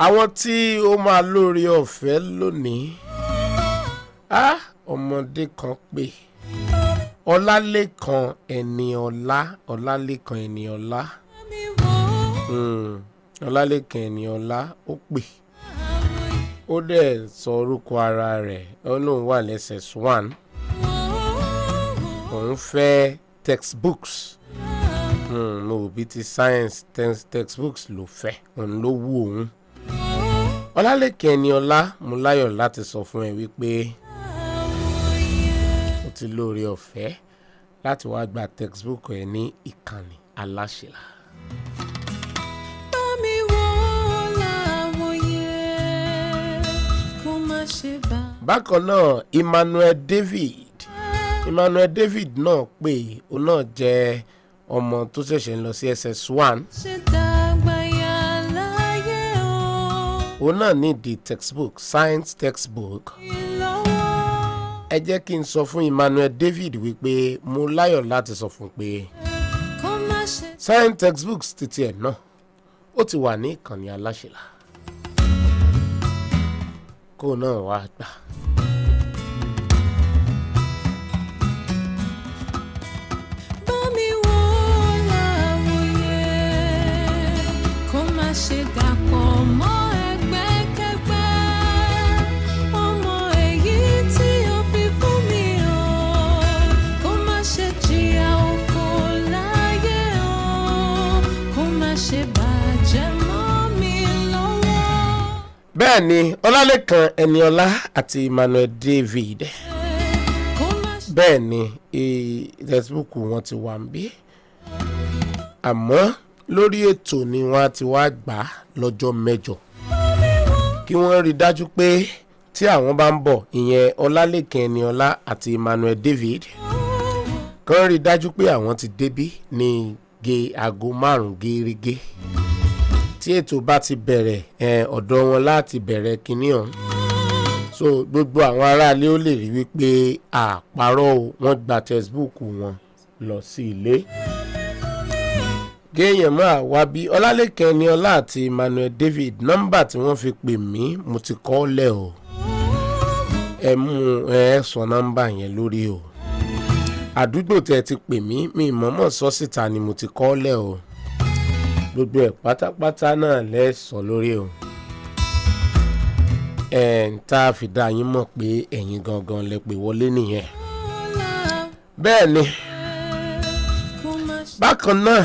àwọn tí ó máa lórí ọ̀fẹ́ lónìí ọmọdé kan pé Ọlálékan Ẹniọlá Ọlálékan Ẹniọlá ó pè ó dẹ̀ sọ orúkọ ara rẹ̀ ó lóun wà lẹ́sẹ̀s 1 òun fẹ́ textbooks mo bí ti science textbooks ló fẹ́ òun ló wù òun. Ọlálékan Ẹniọlá mo láyọ̀ láti sọ fún ẹ wípé ó ti lórí ọ̀fẹ́ láti wá gba textbook ẹ ní ìkànnì aláṣẹlá. Bákan náà Emmanuel David náà pé òun náà jẹ́ ọmọ tó ṣẹ̀ṣẹ̀ ń lọ sí SS1. òun náà ní the textbook science textbook. ẹ jẹ́ kí n sọ fún Emmanuel David wípé mo láyọ̀ láti sọ fún pé science textbooks títí ẹ̀ náà ó ti wà ní ìkànnì aláṣẹlá kó náà wá gbà. ṣe dàpọ̀ mọ́ ẹgbẹ́kẹ́gbẹ́ ọmọ èyí tí ó fi fún mi o kó má ṣe jìyà òfò láyé o kó má ṣe bàjẹ́ mọ́ mi lọ́wọ́. bẹ́ẹ̀ ni Ọlálékan Ẹniọlá àti Emmanuel David bẹ́ẹ̀ ni textbook wọn ti wà ń bí àmọ́ lórí ètò ni wọ́n ti wá gbà lọ́jọ́ mẹ́jọ kí wọ́n rí dájú pé tí àwọn bá ń bọ̀ ìyẹn Ọlálékan Ẹniọlá àti Emmanuel David kàn rí dájú pé àwọn ti débí ní aago 5 gẹ́rẹ́gẹ́ tí ètò bá ti bẹ̀rẹ̀ ọ̀dọ̀ wọn láti bẹ̀rẹ̀ kinní ọ̀hún so gbogbo àwọn aráalé ó lè rí wípé àpárọ̀ wọn gba textbook wọn lọ sí ilé. Géèyàn máa wá bí Ọlálékan Ẹniọlá àti Emmanuel David nọ́mbà tí wọ́n fi pè mí mo ti kọ lẹ̀ o ẹ mú sọ nọ́mbà yẹn lórí o àdúgbò tẹ́ ti pè mí mi mọ̀mọ́ sọ síta ni mo ti kọ lẹ̀ o gbogbo ẹ̀ pátápátá náà lẹ́ sọ lórí o ń tá a fi dá yín mọ̀ pé ẹ̀yin gangan lẹ pè wọlé nìyẹn bẹ́ẹ̀ ni bákan náà.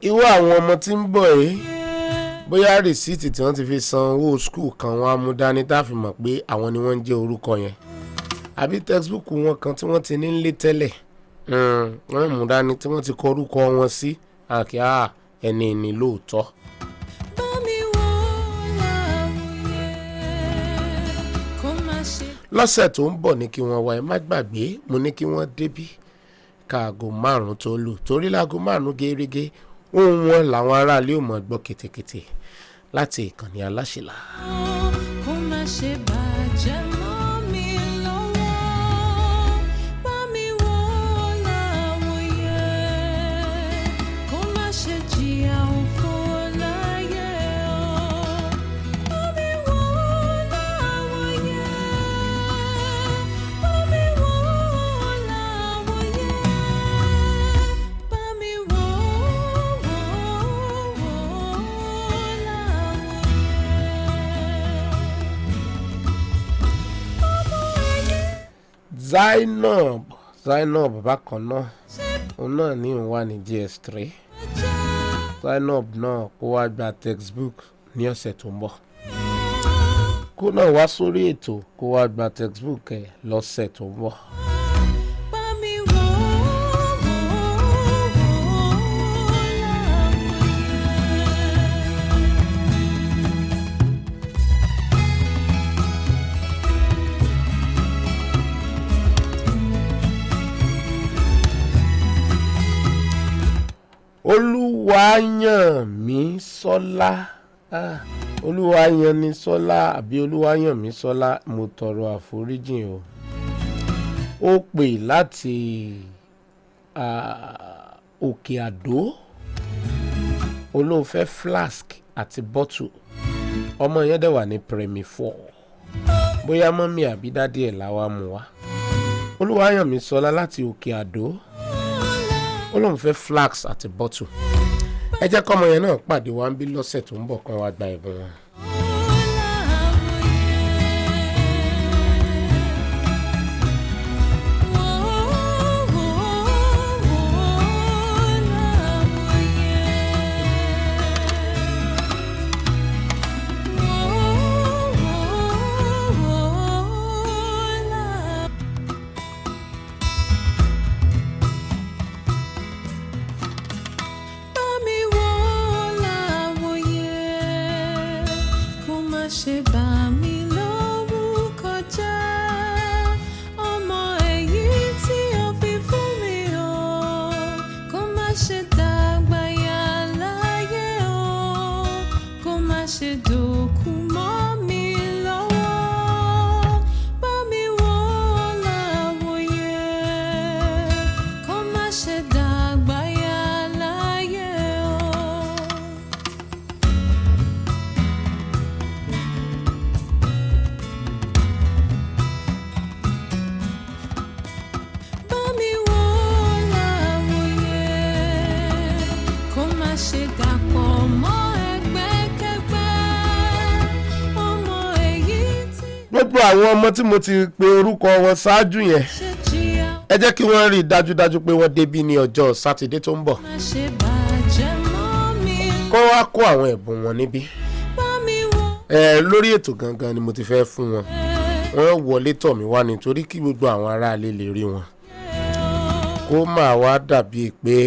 Irú àwọn ọmọ tí ń bọ̀ bóyá rìsíìtì tí wọ́n ti fi san owó skul kan wọ́n á mú dání tá a fi mọ̀ pé àwọn ni wọ́n ń jẹ́ orúkọ yẹn àbí textbook wọn kan tí wọ́n ti ní nílé tẹ́lẹ̀ wọ́n mú dání tí wọ́n ti kọ orúkọ wọn sí àkí ẹni ní lóòótọ́. lọ́sẹ̀ tó ń bọ̀ ní kí wọ́n wá ẹ má gbàgbé mo ní kí wọ́n débí káago 5 tó lù torí láago 5 gẹ́rẹ́gẹ́ ohun wọn làwọn aráalé ò mọ̀ gbọ́ kètèkètè láti ìkànnì aláṣẹlá. kó má ṣe bàjẹ́ mọ́ mi lọ́wọ́ bá mi wò láwòye kó má ṣe jìyà òfò láyé o bá mi wò láwòye bá mi wò láwòye bá mi wò Zainab bákan náà òun náà ní òun wà ní GS3 Zainab náà kó wá gba textbook ní ọ̀sẹ̀ tó ń bọ̀ kó náà wá sórí ètò kó wá gba textbook ẹ̀ lọ́sẹ̀ tó ń bọ̀. Olúwayànmísọ́lá Olúwayànmísọ́lá àbí Olúwayànmísọ́lá mo tọrọ àforíjìn o. Ó pè láti Òkè Àdó. Olóòfẹ́ flask àti bottle. Ọmọ yẹn dẹ̀ wà ní Premi 4. Bóyá mọ́mí àbí dádì ẹ̀ láwa mú wá. Olúwayànmísọ́lá láti Òkè Àdó. Olóòfẹ́ flask àti bottle. Ẹ jẹ́ kọ́mọ yẹn náà pàdé wa ń bí lọ́sẹ̀ tó ń bọ̀ kan wá gba ẹ̀bùn wọn. Ṣe bá mi lórúkọ jẹ́, ọmọ èyí tí o fi fún mi o, kó má ṣe dàgbà yà láyé o, kó má ṣe dòkú mọ́ mi lọ́wọ́. Bá mi wò láwòye, kó má ṣe dàgbà yà láyé o. Ṣe dàpọ̀ mọ́ ẹgbẹ́kẹ́gbẹ́, ọmọ èyí tí. Gbogbo àwọn ọmọ tí mo ti pe orúkọ wọn ṣáájú yẹn, ẹ jẹ́ kí wọ́n rí dájúdájú pé wọ́n débí ní ọjọ́ Sátidé tó ń bọ̀. Kó wá kó àwọn ẹ̀bùn wọn níbí. Lórí ètò gangan ni mo ti fẹ́ fún wọn. Wọ́n wọlé tọ̀ mí wá nítorí kí gbogbo àwọn aráalé lè rí wọn. Kó máa wá dàbí pé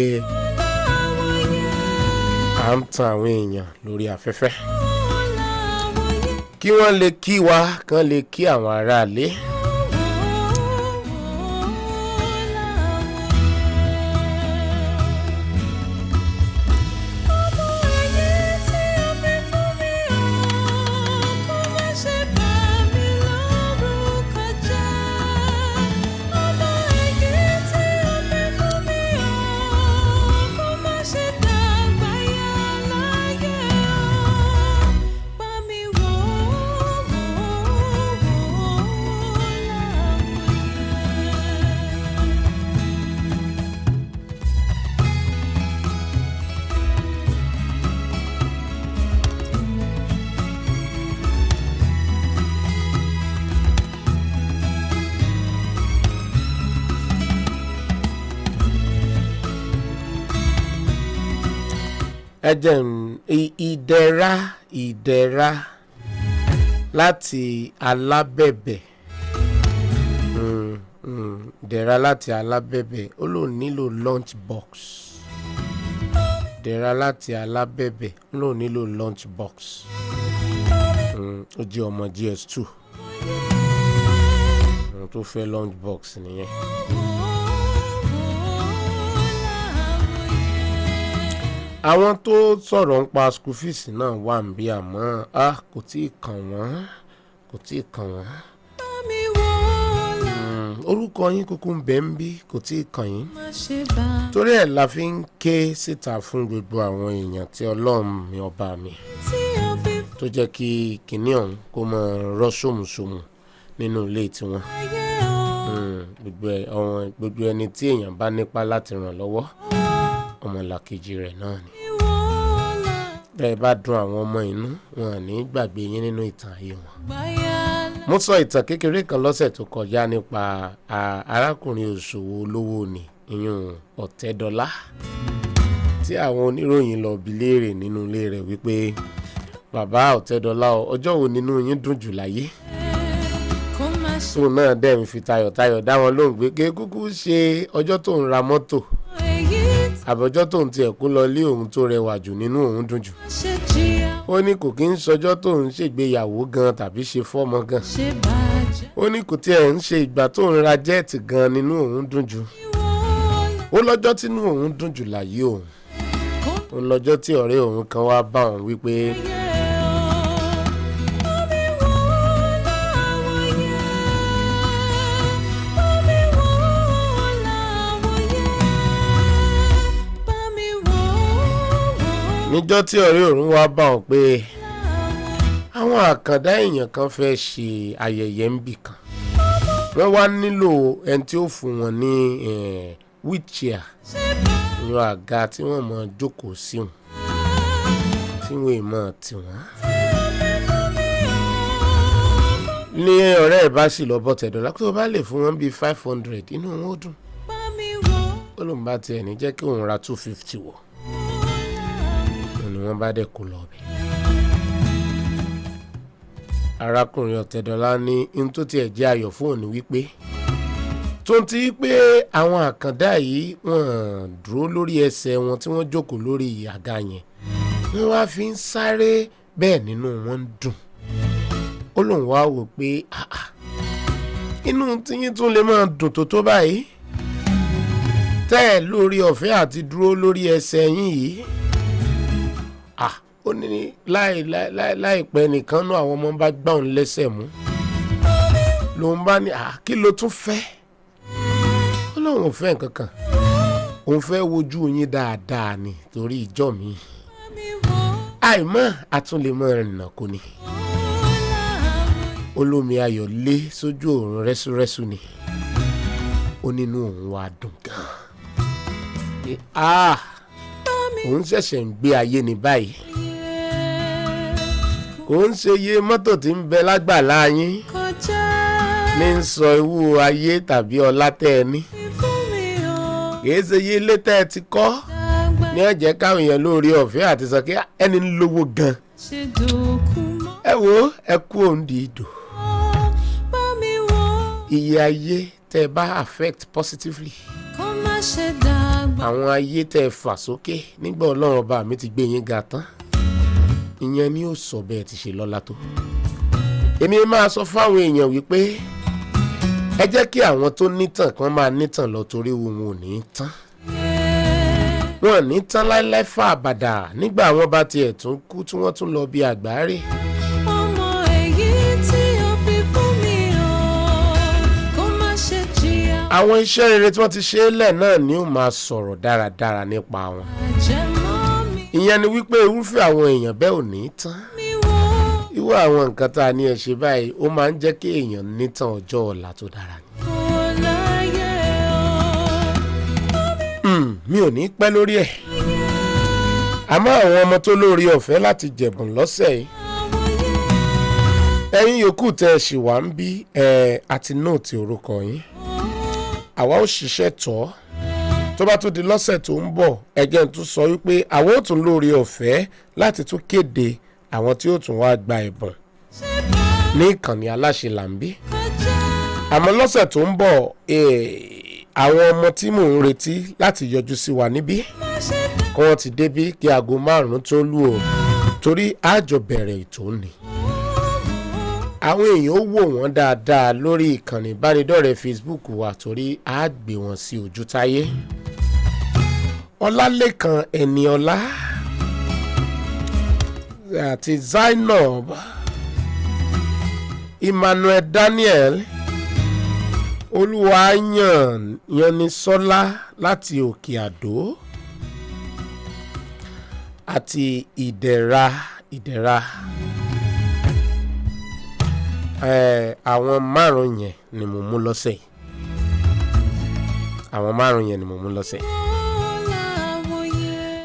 à ń tan àwọn èèyàn lórí afẹ́fẹ́. Kí wọ́n lè kí wa, kán lè kí àwọn aráalé. Ìdẹ̀ra láti Alábẹ̀bẹ̀. Ìdẹ̀ra láti Alábẹ̀bẹ̀. Ó lò nílò lunch box. Ìdẹ̀ra láti Alábẹ̀bẹ̀. Ó lò nílò lunch box. Ó jẹ́ ọmọ GS2. Tó fẹ́ lunch box nìyẹn. Àwọn tó sọ̀rọ̀ ń pa school fees náà wà ń bí àmọ́ kò tí ì kàn wọ́n. Orúkọ yín kúkú ń bẹ ń bí kò tí ì kàn yín. Torí ẹ̀ la fi ń ké síta fún gbogbo àwọn èèyàn tí Ọlọ́run mi ọba mi tó jẹ́ kí kinní ọ̀hún kó máa rọ́ sòmùsòmù nínú ilé tiwọn. Gbogbo ẹni tí èèyàn bá nípa láti ràn lọ́wọ́, ọmọlàkejì rẹ̀ náà ni. Bẹ́ẹ̀ bá dùn àwọn ọmọ inú, wọn ní gbàgbé yín nínú ìtàn ayé wọn. Mo sọ ìtàn kékeré kan lọ́sẹ̀ tó kọjá nípa arákùnrin òṣòwò olówó ni ìyún Ọ̀tẹ́dọ́lá, tí àwọn oníròyìn lọ bi léèrè nínú ilé rẹ̀ wípé bàbá Ọ̀tẹ́dọ́lá, ọjọ́ wo nínú yín dùn jù láyé? Tóun náà dẹ̀ ń fi tayọ̀tayọ̀ dá wọn lóhùn pé kí kúkú ṣe ọjọ́ tó ń ra mọ́tò àbọ̀jọ́ tó ń tiẹ̀ kó lọ lé òun tó rẹwà jù nínú òun dùn jù. Ó ní kò kí ń sọjọ́ tó ń ṣègbéyàwó gan tàbí ṣe fọ́mọ gan. Ó ní kò tiẹ̀ ń ṣe ìgbà tó ń ra jẹ́ẹ̀tì gan nínú òun dùn jù. Ó lọ́jọ́ tínú òun dùn jù láyé òun. òun lọ́jọ́ tí ọ̀rẹ́ òun kan wá bá òun wípé níjọ́ tí ọ̀rẹ́ òun wá bá òun pé àwọn àkàndá èèyàn kan fẹ́ ṣe ayẹyẹ níbì kan wọ́n wá nílò ẹni tí ó fún wọn ní wheelchair ìyọ àga tí wọ́n mọ̀ jókòó sí wọn tí wọ́n mọ̀ tí wọ́n. ní ọ̀rẹ́ ẹ̀ bá sì lọ bọ́ tẹ̀dọ̀ tó bá lè fún wọn bíi 500 inú wọn ó dùn ó lóun bá tiẹ̀ ní jẹ́ kí òun ra 250 wọ̀ ni wọ́n bá dẹ̀ kó lọ bẹ̀. arákùnrin ọ̀tẹ̀dọ̀lá ní in tó tiẹ̀ jẹ́ ayọ̀ fún òní wípé tó ń ti pé àwọn àkàndá yìí wọ́n dúró lórí ẹsẹ̀ wọn tí wọ́n jókòó lórí àga yẹn wọ́n wá fi ń sáré bẹ́ẹ̀ nínú wọn ń dùn ó lóun wá wò pé inú tíyín tún lè máa dùn tó tó báyìí tẹ́ ẹ̀ lórí ọ̀fẹ́ àti dúró lórí ẹsẹ̀ yín yìí ó ní láìpẹ́ nìkan náà àwọn ọmọ bá gbá òun lẹ́sẹ̀ mú lòun bá ní kí ló tún fẹ́ ó lóun ò fẹ́ nǹkan kan òun fẹ́ wojú yín dáadáa ni torí ìjọ mi àìmọ́ àtúnlẹ̀mọ́ rìnnà kò ní olómi ayọ̀ lé sójú òun rẹ́súrẹ́sú ni ó nínú òun wá dùn gan òun ṣẹ̀ṣẹ̀ ń gbé ayé ní báyìí kò ń ṣe iye mọ́tò tí ń bẹ lágbàlá yín ní ń sọ ìwú ayé tàbí ọlá tẹ́ ẹ ní kìí ṣe iye ilé tẹ́ ẹ ti kọ́ ní ẹ̀jẹ̀ káwọn èèyàn lórí ọ̀fẹ́ àti sọ kí ẹni ń lówó gan ẹ wo ẹ kú òun di ìdò iye ayé tẹ́ ẹ bá affect positively àwọn ayé tẹ́ ẹ fà sókè nígbà ọlọ́run ọba mi ti gbé yín ga tán ìyẹn ni ó sọ bẹ́ẹ̀ ti ṣe lọ́lá tó. èmi máa sọ fáwọn èèyàn wípé ẹ jẹ́ kí àwọn tó nítàn kan máa nítàn lọ torí wọn ò ní tán wọn ò ní tán láíláí fà àbàdà nígbà wọn bá tiẹ̀ tún kú tí wọ́n tún lọ bí àgbáre. àwọn iṣẹ́ rere tí wọ́n ti ṣe é lẹ̀ náà ni ó máa sọ̀rọ̀ dáradára nípa wọn. ìyẹn ni wípé irúfẹ́ àwọn èèyàn bẹ́ẹ̀ ò ní tán. irú àwọn nǹkan tá a ní ẹ ṣe báyìí ó máa ń jẹ́ kí èèyàn nítàn ọjọ́ ọ̀la tó dára ni. mi ò ní pẹ́ lórí ẹ̀ àmọ́ àwọn ọmọ tó lórí ọ̀fẹ́ láti jẹ̀bùn lọ́sẹ̀ yìí ẹ̀yin yòókù tẹ́ ẹ ṣì wá ń bí àti nóòtì orúkọ yín àwa ó ṣiṣẹ́ tọ́ tó bá tún di lọ́sẹ̀ tó ń bọ̀ ẹ̀jẹ̀ tún sọ wípé àwa ó tún lórí ọ̀fẹ́ láti tún kéde àwọn tí ó tún wá gba ẹ̀bùn ní ìkànnì aláṣẹ làǹbí àmọ́ lọ́sẹ̀ tó ń bọ̀ àwọn ọmọ tí mò ń retí láti yọjú sí wa níbí kí wọ́n ti débí kí aago 5 tó lù ó torí àjọ bẹ̀rẹ̀ ètò ni àwọn èèyàn ó wò wọ́n dáadáa lórí ìkànnì ìbánidọ́rẹ̀ẹ́ Facebook wa torí a gbé wọn sí ojú táyé. Ọlálékan Ẹniọlá àti Zainab Emmanuel Daniel Olúwayànnísọ́lá láti Òkè Àdó àti Ìdẹ̀ra àwọn 5 yẹn ni mo mú lọ́sẹ̀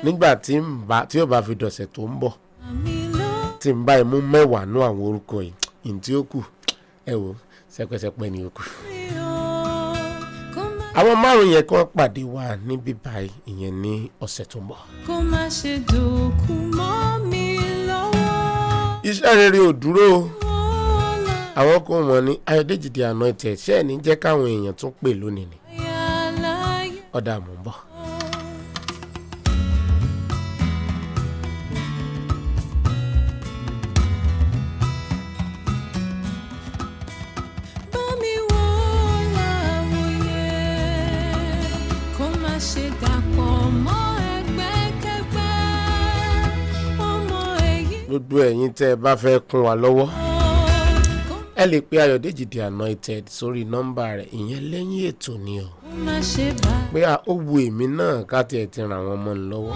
nígbà tí ó bá fi dọ̀sẹ̀ tó ń bọ̀ tí n bá mú 10 nú àwọn orúkọ yìí tí ó kù ẹ wò sẹpẹsẹpẹ ni ó kù àwọn 5 yẹn kan pàdé wa níbí báyìí ìyẹn ní ọ̀sẹ̀ tó ń bọ̀. kó má ṣe dòkú mọ́ mi lọ́wọ́. iṣẹ́ rere ò dúró àwọn kò mọ̀ ní Ayodeji The Anointed ṣé ẹ̀ ní jẹ́ káwọn èèyàn tún pè lónìí ni ọ̀dà mò ń bọ̀. ṣe dàpọ̀ mọ́ ẹgbẹ́kẹ́gbẹ́ gbogbo ẹ̀yin tẹ́ ẹ bá fẹ́ kún wa lọ́wọ́ ẹ lè pe Ayodeji The Anointed sórí nọ́mbà rẹ̀ ìyẹn lẹ́yìn ètò ni o pé ó wu èmi náà ká tiẹ̀ ti ràn àwọn ọmọ mi lọ́wọ́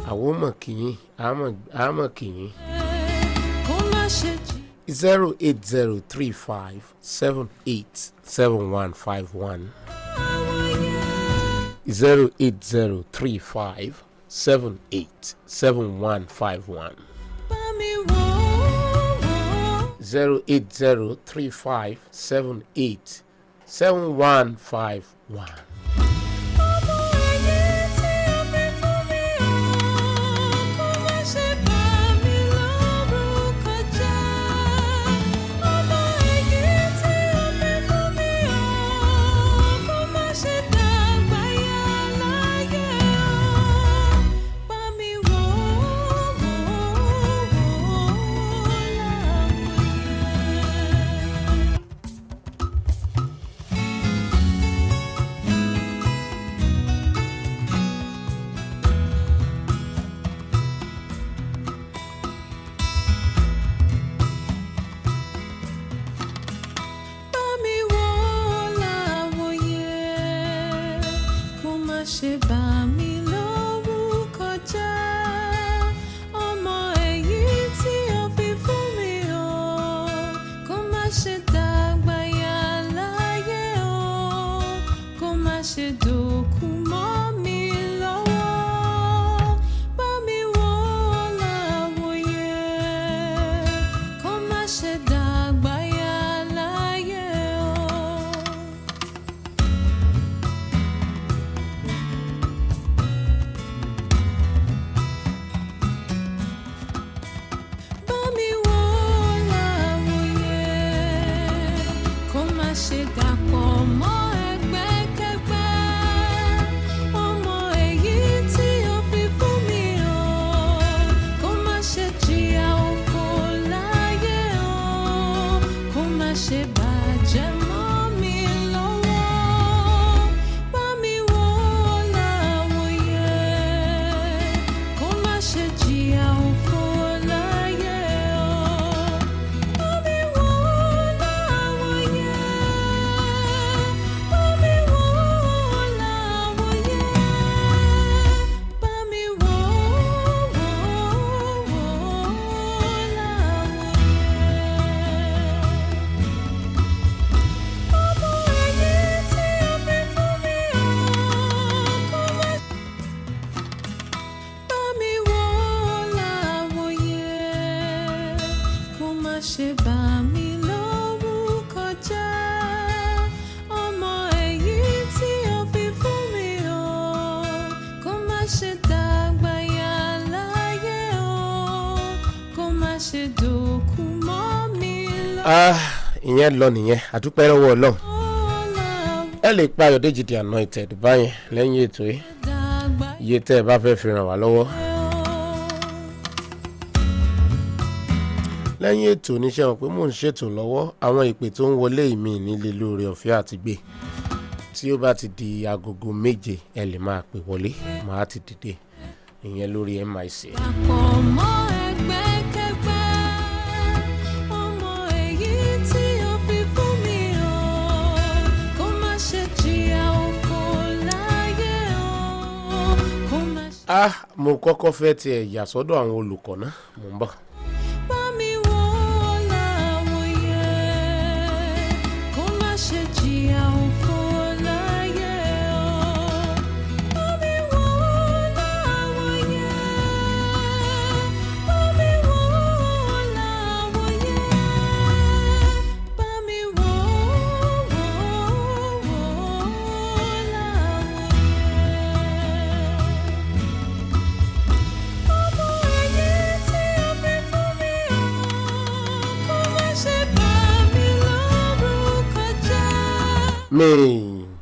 àwọn ọmọ kìyìn àmọ̀ kìyìn 08035787151 08035787151 08035787151. ṣe bá mi lórúkọ jẹ́ ọmọ èyí tí o fi fún mi o kó má ṣe dàgbà yà láyé o kó má ṣe dòkú mọ́ mi lọ́wọ́ bá mi wò láwòye kó má ṣe dàgbà yà láyé o. Ṣe dàpọ̀ mọ́ ẹgbẹ́kẹ́gbẹ́ ọmọ èyí tí o fi fún mi o kó má ṣe jìyà òfò láyé o kó má ṣe bàjẹ́ mọ́ mi lọ́wọ́ bá mi wò láwòye kó má ṣe jìyà òfò láyé o bá mi wò láwòye. Ṣe bá mi lórúkọ jẹ́ ọmọ èyí tí o fi fún mi o kó má ṣe dàgbà yà láyé o kó má ṣe dòkú mọ́ mi lọ. Ìyẹn lọ nìyẹn àdúpẹ́ lọ́wọ́ Ọlọ́run ẹ lè pa Ayodeji The Anointed báyẹn lẹ́yìn ètò yìí iye tẹ́ ẹ bá fẹ́ fi ràn wá lọ́wọ́. lẹ́yìn ètò oníṣẹ́ wọn pé mò ń ṣètò lọ́wọ́ àwọn ìpè tó ń wọlé ìmí nílé lórí ọ̀fẹ́ àti gbé tí ó bá ti di agogo 7 ẹ lè máa pè wọlé máa ti dìde ìyẹn lórí MIC. Ọmọ ẹgbẹ́kẹ́gbẹ́ ọmọ èyí tí o fi fún mi o kó má ṣe jìyà òfò láyé o kó má ṣe. Mo kọ́kọ́ fẹ́ tiẹ̀ yà sọ́dọ̀ àwọn olùkọ́ náà mò ń bọ̀.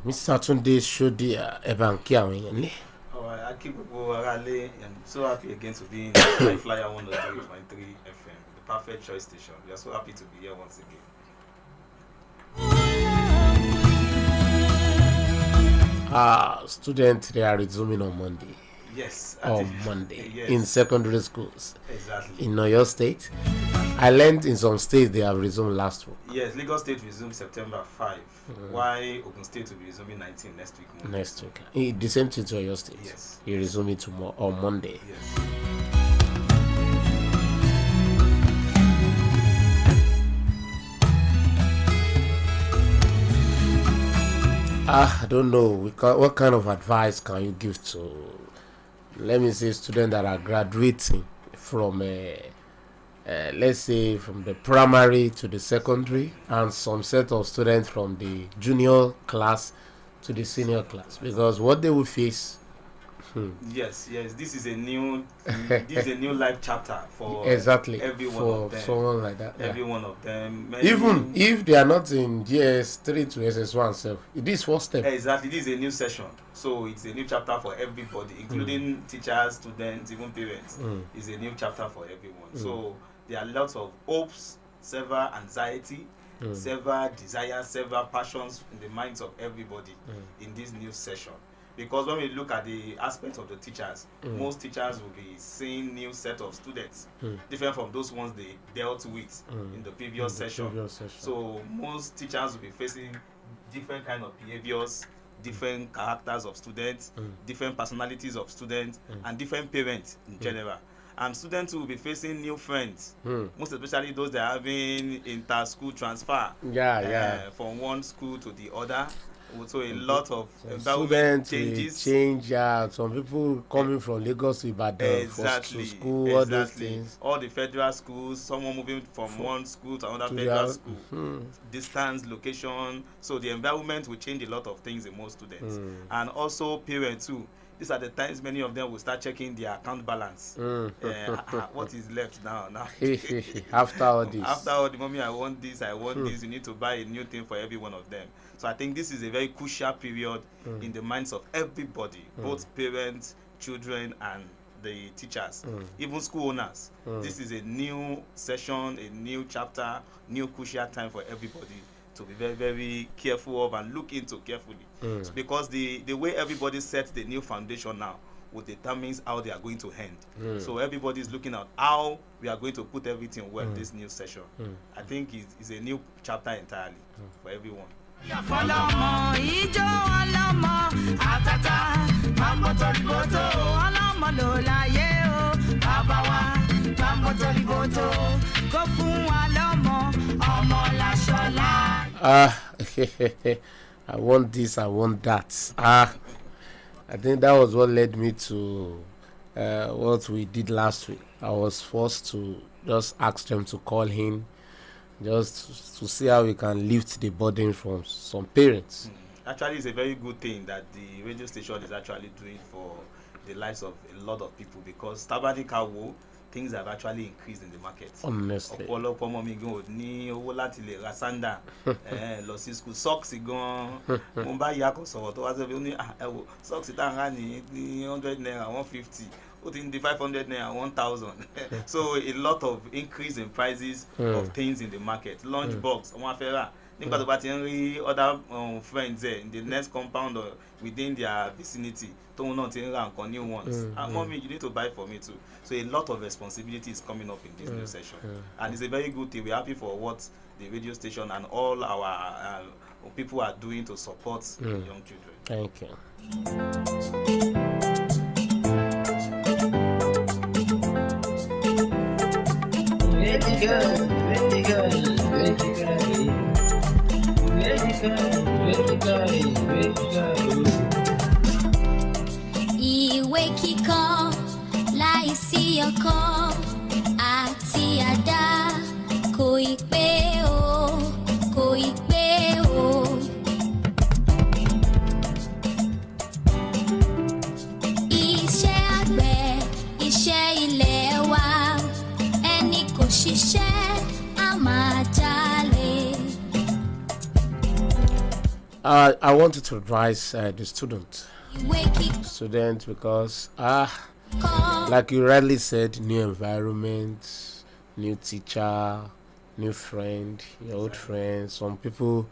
Mr. Tunde Shodi Ebanki àwọn èèyàn ní. I keep I'm so happy again to be in I-FLIER 103.3 FM, the perfect choice station. We are so happy to be here once again. Students, they are resuming on Monday. Yes. on Monday Yes. in secondary schools Exactly. in Oyo State. I learned in some states they have resumed last week. Yes, Lagos State resumes September 5. Why Ogun State will be resuming 19 next week. Monday. Next week. The same thing to Oyo State. Yes. You resume it tomorrow on Monday. Yes. I don't know. What kind of advice can you give to, let me say, students that are graduating from, let's say, from the primary to the secondary, and some set of students from the junior class to the senior class? Because what they will face. Yes. This is a new life chapter for Exactly every one for of them. someone like that. Every one of them. Even if they are not in GS3 to SS1 self, it is first step. Exactly, this is a new session, so it's a new chapter for everybody, including teachers, students, even parents. It's a new chapter for everyone. So there are lots of hopes, several anxiety, several desires, several passions in the minds of everybody in this new session. Because when we look at the aspect of the teachers, most teachers will be seeing new set of students, different from those ones they dealt with in the previous session. So most teachers will be facing different kind of behaviors, different characters of students, different personalities of students, and different parents in general. And students will be facing new friends, most especially those that are having inter-school transfer from one school to the other. So a lot of environment changes. Change. Some people coming from Lagos to Ibadan to school. All those things. All the federal schools. Someone moving from one school to another federal school. Distance, location. So the environment will change a lot of things in most students, and also parents too. These are the times many of them will start checking their account balance. What is left now? After all this. After all the mommy, I want this. You need to buy a new thing for every one of them. So I think this is a very crucial period in the minds of everybody, both parents, children, and the teachers, even school owners. This is a new session, a new chapter, new crucial time for everybody to be very, very careful of and look into carefully. Because the way everybody sets the new foundation now will determine how they are going to end. So everybody is looking at how we are going to put everything well this new session. I think it's a new chapter entirely for everyone. I want this, I want that. I think that was what led me to what we did last week. I was forced to just ask them to call in, just to see how we can lift the burden from some parents. Actually, it's a very good thing that the radio station is actually doing for the lives of a lot of people, because Tabanika things have actually increased in the market. Honestly. Ọ̀pọ̀lọpọ̀ ọmọ mi gan ò ní owó láti lè ra sandal lọ sí school. Socks gan, mo bá ìyá kan sọ̀rọ̀ tó wá sọ pé ó ní ẹ wò socks tá à ń rà ní 100 naira 150 ó ti ń di 500 naira 1000. So a lot of increase in prices of things in the market. Lunch box wọ́n á fẹ́ rà nígbà tó bá ti ń rí other friends there in the next compound or within their vicinity tóun náà ti ń ra nǹkan new ones. Mommy, you need to buy for me too. So a lot of responsibility is coming up in this new session, and it's a very good thing. We're happy for what the radio station and all our people are doing to support the young children. Thank you. Very good, very good, very good. Very good, very good, very good. Ìwé kíkọ láìsí ọkọ àti àdá kò ì pé o, kò ì pé o. Iṣẹ́ àgbẹ̀, iṣẹ́ ilé wa, ẹni kò ṣiṣẹ́ á máa jalè. I wanted to advise the student, because like you rightly said, new environment, new teacher, new friend, your old friends. Some people,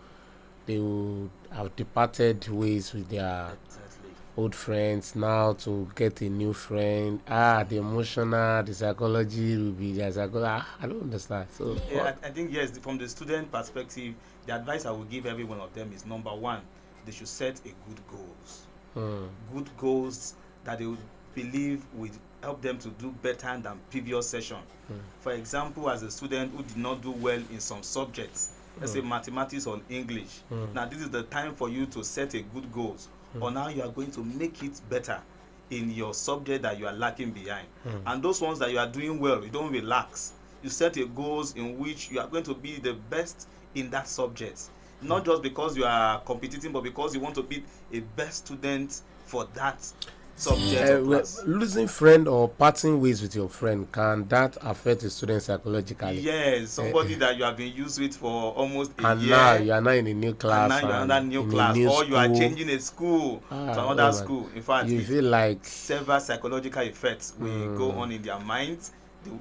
they would have departed ways with their old friends now to get a new friend. The emotional, the psychology will be the psychology. I don't understand. So I think yes, from the student perspective, the advice I will give every one of them is number one, they should set a good goals. Good goals that they would believe will help them to do better than previous session. For example, as a student who did not do well in some subjects, let's say mathematics or English, now this is the time for you to set a good goals on how you are going to make it better in your subject that you are lacking behind. And those ones that you are doing well, you don't relax. You set a goals in which you are going to be the best in that subject. Not just because you are competing, but because you want to be a best student for that subject or class. Losing friend or parting ways with your friend, can that affect a student psychologically? Yes, somebody that you have been used with for almost a and year. now you are now in a new class. And now you are in that new class, or you are changing a school to another school. In fact, you feel like several psychological effects will go on in their minds,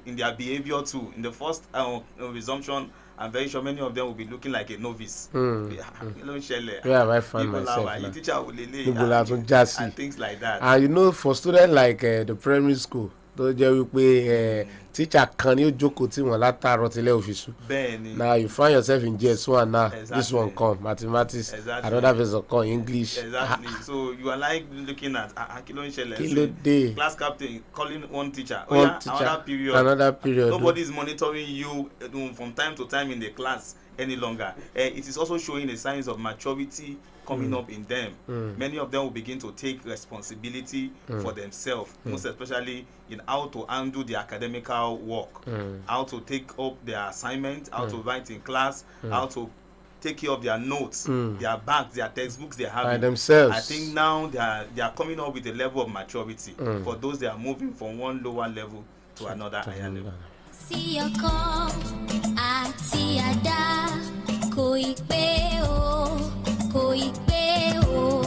in their behavior too. In the first resumption, I'm very sure many of them will be looking like a novice. Where have I found myself now? And things like that. And you know, for students like the primary school, tó jẹ́ wípé teacher kan ni ó jókòó tí wọ́n látàárọ̀ tilẹ̀ òfìsù. Now you find yourself in JS1 now. Exactly. This one come mathematics, another person come English. Exactly. So you are like looking at class captain calling one teacher. Another period. Nobody is monitoring you from time to time in the class any longer. It is also showing the signs of maturity coming up in them. Many of them will begin to take responsibility for themselves, most especially in how to handle the academical work, how to take up their assignment, how to write in class, how to take care of their notes, their bags, their textbooks they have by themselves. I think now they are coming up with a level of maturity. For those they are moving from one lower level to another higher level. See your call, àti àdá, kò ì pé o, kò ì pé o.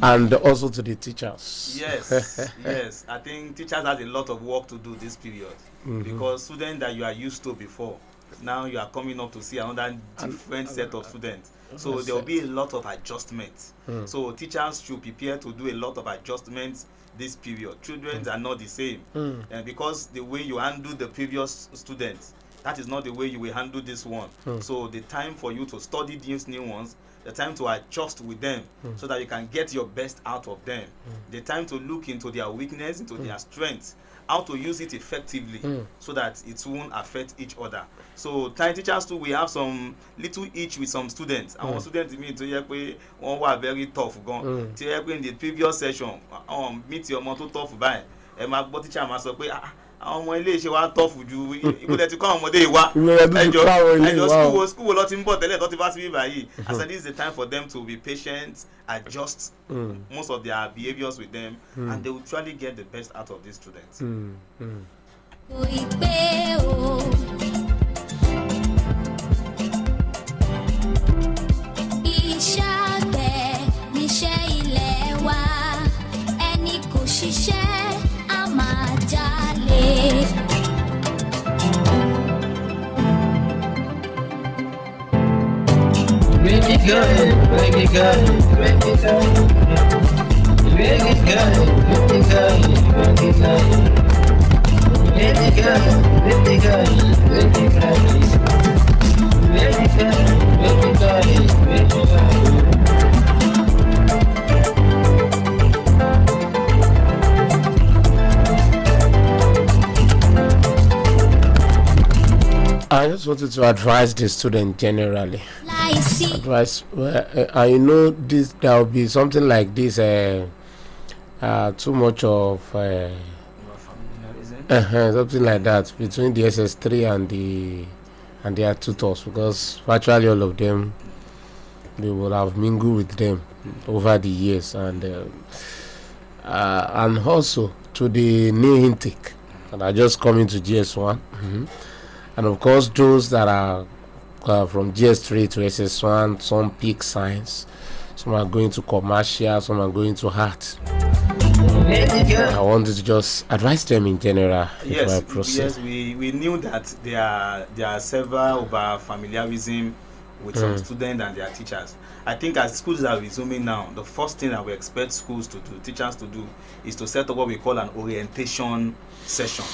And also to the teachers. Yes, yes. I think teachers has a lot of work to do this period, because students that you are used to before, now you are coming up to see another different set of students. So there will be a lot of adjustments. So teachers should prepare to do a lot of adjustments this period. Children are not the same, and because the way you handle the previous students, that is not the way you will handle this one. So the time for you to study these new ones, the time to adjust with them so that you can get your best out of them, the time to look into their weakness, into their strengths, how to use it effectively so that it won't affect each other. So time teachers too, we have some little itch with some students. And one student mean to one were very tough gone. In the previous session, meet your motto tough by and teacher must say àwọn ọmọ ilé iṣẹ́ wa tọ́fù ju ibùdó ti kọ́ àwọn ọmọdé wa ẹjọ́ school lọ ti ń bọ̀ tẹ́lẹ̀ tó ti bá sí bíbá yìí. I said this is the time for them to be patient, adjust most of their behaviours with them, and they will truly get the best out of these students. Iṣẹ́ àgbẹ̀ níṣẹ́ ilé wa, ẹni kò ṣiṣẹ́ á máa jalè. Really good, really good, really good, really good, really good, really good, really good, really good, really good, really good, really good. I just wanted to advise the student generally. Advice, I know this. There will be something like this. Too much of something like that between the SS3 and their tutors, because virtually all of them, they will have mingled with them over the years, and also to the new intake that are just coming to GS1. And of course, those that are from GS3 to SS1, some pick science, some are going to commercial, some are going to art. I wanted to just advise them in general. Yes, we knew that there are several over familiarism with some students and their teachers. I think as schools are resuming now, the first thing that we expect schools to do, teachers to do, is to set up what we call an orientation session.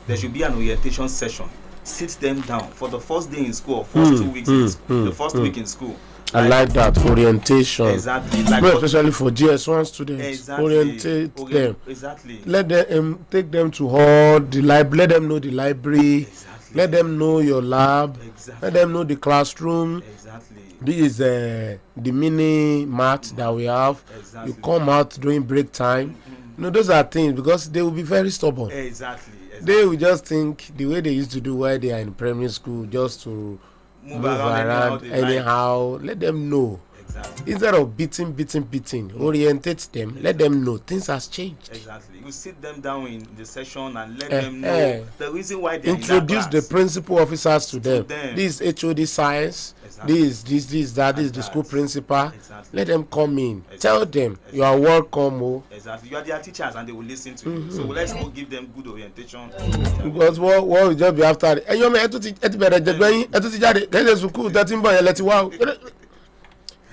There should be an orientation session. Sit them down for the first day in school or first 2 weeks in school, the first week in school. I like that orientation. Exactly. Like especially for GS1 students. Exactly. Orientate them. Exactly. Let them take them to all the library. Let them know the library. Exactly. Let them know your lab. Exactly. Let them know the classroom. Exactly. This is the mini mat that we have. Exactly. You come out during break time. You know, those are things because they will be very stubborn. Exactly. They will just think the way they used to do while they are in primary school, just to move around anyhow. Let them know. Exactly. Instead of beating, orientate them. Let them know things has changed. Exactly. You sit them down in the session and let them know the reason why they introduce the principal officers to them. them. This is HOD science. Exactly. This, that is the school principal. Exactly. Let them come in. Exactly. Tell them you are welcome. Oh. Exactly. You are their teachers and they will listen to you. So let's go give them good orientation. Because what will just be after?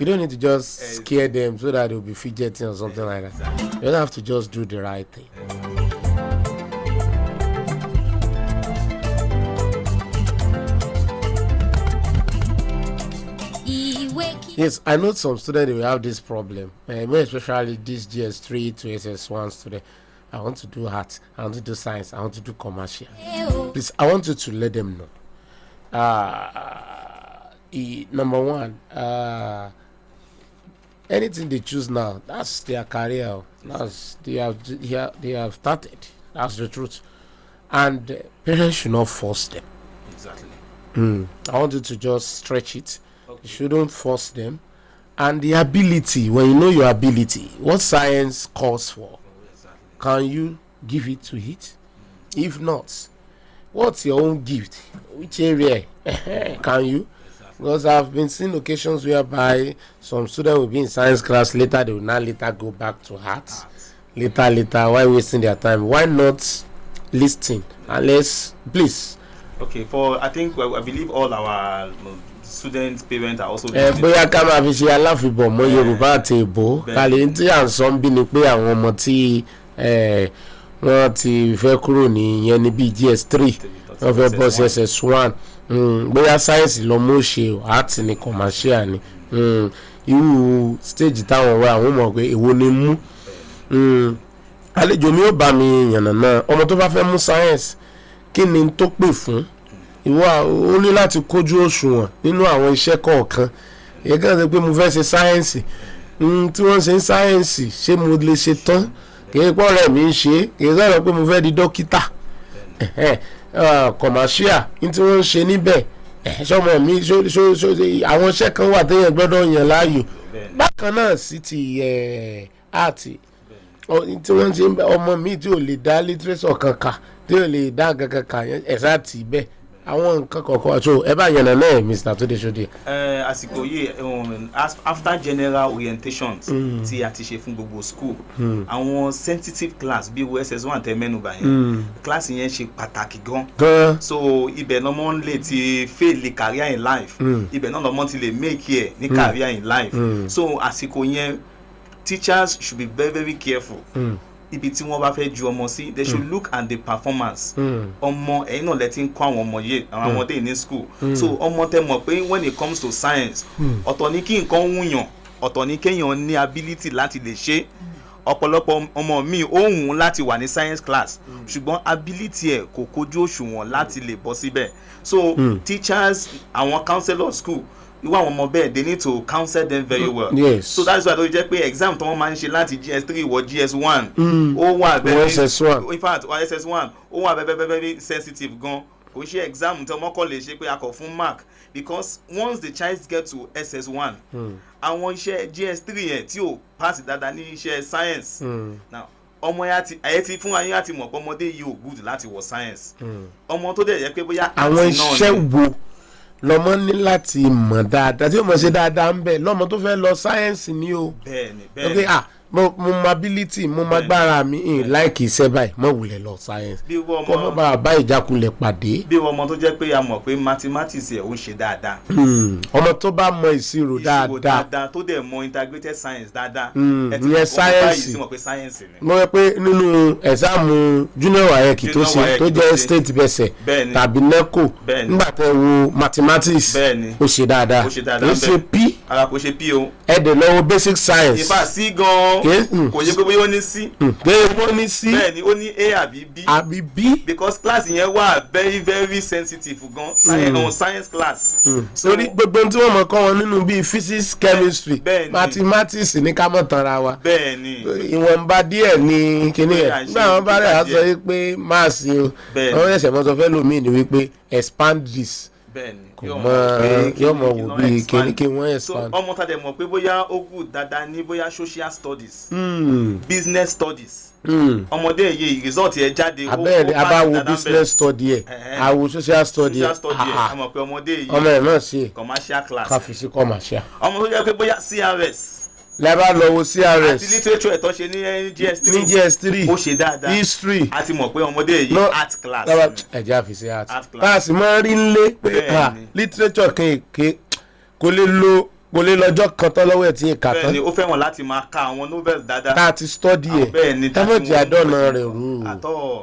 You don't need to just scare them so that they'll be fidgeting or something like that. Exactly. You don't have to just do the right thing. Yes, I know some students will have this problem, especially this GS3 to SS1 student. I want to do art, I want to do science, I want to do commercial. Please, I want you to let them know. Number one, anything they choose now, that's their career. That's they have started. That's the truth, and parents should not force them. Exactly. I want you to just stretch it. Okay. You shouldn't force them. And the ability, when you know your ability, what science calls for, Exactly. can you give it to it? If not, what's your own gift? Which area can you? Because I've been seeing occasions whereby some students will be in science class, later they will now later go back to art. Later, why wasting their time? Why not listen? Unless, please. Okay, I believe all our students, parents are also bóyá ká máa fi ṣe aláfibọ̀ mọ́ Yorùbá àti Ìgbò kálí tí à ń sọ ń bí ni pé àwọn ọmọ tí wọ́n ti fẹ́ kúrò ní ìyẹn ní bíi GS3 wọ́n fẹ́ bọ́ sí SS1 bóyá sáyẹ́nsì lọ́mọ ṣe àti ní commercial ni irú stage táwọn wá àwọn mọ̀ pé èwo ni mú àlejò mi ò bá mi yànnàná ọmọ tó bá fẹ́ mú sáyẹ́nsì kí ni tó pè fún ìwọ ó ní láti kójú òṣùwọ̀n nínú àwọn iṣẹ́ kọ̀ọ̀kan èyí kan ṣe pé mo fẹ́ ṣe sáyẹ́nsì tí wọ́n ṣe ń sáyẹ́nsì ṣé mo lè ṣe tán kì í pọ̀ rẹ̀ mi ń ṣe kì í sọ̀rọ̀ pé mo fẹ́ di dókítà commercial ní tí wọ́n ń ṣe níbẹ̀ sọmọ mi àwọn iṣẹ́ kan wà téèyàn gbọ́dọ̀ yàn láàyò bákan náà sí ti àti tí wọ́n ti ọmọ mi tí ò lè dá literature kankan tí ò lè dá kankan ẹ̀sà tì bẹ́ẹ̀ àwọn nǹkan kọ̀ọ̀kan àti ẹ bá yànnà náà Mr. Tunde. àsìkò yìí after general orientations tí a ti ṣe fún gbogbo school àwọn sensitive class bí wo SS1 tẹ mẹ́nubà yẹn class yẹn ṣe pàtàkì gan so ibẹ̀ lọ́mọ ń lè ti fail the career in life ibẹ̀ náà lọ́mọ ti lè make it ní career in life so àsìkò yẹn teachers should be very very careful. Ibi tí wọ́n bá fẹ́ ju ọmọ sí they should look at the performance ọmọ ẹ̀yin náà lẹ́tí ń kọ́ àwọn ọmọ yìí àwọn ọmọdé ní school so ọmọ tẹ mọ̀ pé when it comes to science ọ̀tọ̀ ní kí nǹkan wúyàn ọ̀tọ̀ ní kéèyàn ní ability láti lè ṣe ọ̀pọ̀lọpọ̀ ọmọ mi ó wùn láti wà ní science class ṣùgbọ́n ability ẹ̀ kò kojú òṣùwọ̀n láti lè bọ́ síbẹ̀ so teachers àwọn counselor school irú àwọn ọmọ bẹ́ẹ̀ they need to counsel them very well. Yes. So that's why ló jẹ́ pé exam tí wọ́n máa ń ṣe láti GS3 wọ GS1 ó wà very SS1 in fact SS1 ó wà very sensitive gan kò ṣe exam tí ọmọ kọ́ lè ṣe pé a kọ̀ fún mark because once the child get to SS1 àwọn iṣẹ́ GS3 yẹn tí ò pass dáadáa ní iṣẹ́ science now ọmọ ayé ti fún ayé àti mọ̀ pé ọmọdé yìí ò good láti wọ science ọmọ tó dẹ̀ yẹ pé bóyá àwọn iṣẹ́ wo lọmọ ní láti mọ̀ dáadáa tí ó mọ̀ ṣe dáadáa ń bẹ̀ lọ́mọ tó fẹ́ lọ sáyẹ́ǹsì ni o bẹ́ẹ̀ni mo ability mo magbára mi in like iṣẹ́ báyìí mo wulẹ̀ lọ science kó má bàa bá ìjákulẹ̀ pàdé. bí ọmọ tó jẹ́ pé a mọ̀ pé mathematics ẹ̀ ó ṣe dáadáa. ọmọ tó bá mọ ìṣirò dáadáa tó dẹ̀ mọ integrated science dáadáa. ìyẹn science mo rẹ pé nínú ẹ̀sáàmù junior WAEC tó ṣe tó jẹ́ state bẹ̀sẹ̀ tàbí neco nígbà tẹ́ wo mathematics ó ṣe dáadáa ó ṣe p ara kò ṣe p o. ẹ̀dẹ̀ lọ́wọ́ basic science. ìfà sí gan-an kò yẹ pé bóyá ó ní c. bẹ́ẹ̀ ó ní c. bẹ́ẹ̀ni ó ní a àbí b. àbí b. because class yẹn wà very very sensitive gan science class. torí gbogbo tí wọ́n mọ̀ kọ́ wọn nínú bíi physics chemistry mathematics ní ká mọ̀ tanra wa. bẹ́ẹ̀ni ìwọ̀nba díẹ̀ ní kíní ẹ̀ nígbà wọn bá rẹ̀ á sọ pé maths o wọ́n ṣẹ̀ṣẹ̀ mọ́ sọ fẹ́ lómi ni wípé expand this. bẹ́ẹ̀ni yóò mọ wò bí kí wọ́n expand. ọmọ tàdé mọ̀ pé bóyá ó kù dáadáa ní bóyá social studies business studies ọmọdé yìí result yẹn jáde. abẹ́rẹ́ abáwo business study ẹ̀ àwo social study ẹ̀ àmọ̀ pé ọmọdé yìí ọmọ ẹ̀ náà ṣe commercial class káfíìsì commercial. ọmọ tó jẹ́ pé bóyá CRS lẹ́bàá lọ wo CRS àti literature ẹ̀tọ́ ṣe ní GS3 ní GS3 ó ṣe dáadáa history àti mọ̀ pé ọmọdé yìí art class ẹ̀jẹ̀ àfìsí art class máa ń rí nlé pé literature kan kò lè lọ́jọ́ kan tán lọ́wọ́ ẹ̀ tí yẹn kà tán. bẹ́ẹ̀ni ó fẹ́ràn láti máa ka àwọn novels dáadáa. ká ti study ẹ̀ tábọ̀jì àdọ́nà rẹ̀ rú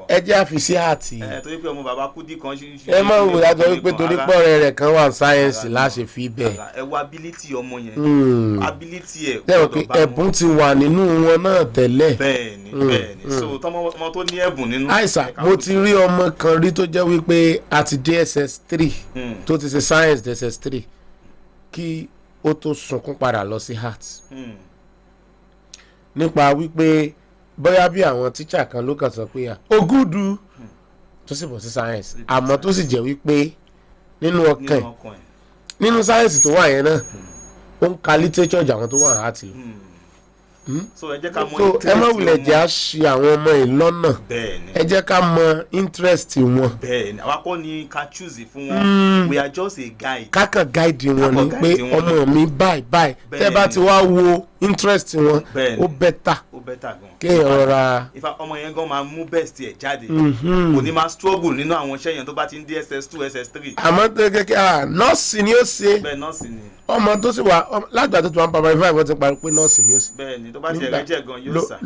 ẹ̀jẹ̀ àfìsí art. torí pé ọmọ bàbá Kúdí kan ṣe. ẹ máa ń wò lájọ wípé torí pọ̀rẹ́ rẹ̀ kan wà sáyẹ́nsì láṣẹ fi bẹ́ẹ̀. ẹ wo ability ọmọ yẹn ability ẹ̀ gbọ́dọ̀ bá wọn. ẹ̀bùn ti wà nínú wọn náà tẹ́lẹ̀. bẹ́ẹ̀ni so tọmọ tó ní ẹ̀bùn nínú. àìsàn mo ti rí ọmọ kan rí tó jẹ́ wípé àti DSS3 tó ti ṣe science DSS3 kí ó tó sunkún padà lọ sí heart nípa wípé bóyá bí àwọn tíṣà kan ló kàn sọ pé ó gúdù tó sì bọ̀ sí science àmọ́ tó sì jẹ́ wípé nínú ọkàn nínú science tó wà yẹn náà ó ń ka literature jà àwọn tó wà heart lọ. so ẹ jẹ́ ká mọ interest wọn. ẹ má wulẹ̀ jẹ́ à ṣe àwọn ọmọ yìí lọ́nà. bẹ́ẹ̀ni ẹ jẹ́ ká mọ interest wọn. bẹ́ẹ̀ni àwa kọ́ ni ká choose fún wọn. we are just a guide. kákan guide wọn ni pé ọmọ mi báyìí tẹ́ bá ti wá wo interest wọn ó better. ó better gan. kéèyàn rọra. ìfà ọmọ yẹn gan máa mú best ẹ̀ jáde. kò ní máa struggle nínú àwọn iṣẹ́ yẹn tó bá ti ń dé SS2 SS3. àmọ́ tó kékeré nọ́ọ̀sì ni ó ṣe. bẹ́ẹ̀ nọ́ọ̀sì ni. ọmọ tó sì wà lágbà tó ti wà ń pàmò ìfà ìwọ́n ti parí pé nọ́ọ̀sì ni ó ṣe. bẹ́ẹ̀ni tó bá ti ẹ̀rẹ́ jẹ́ gan yóò sà.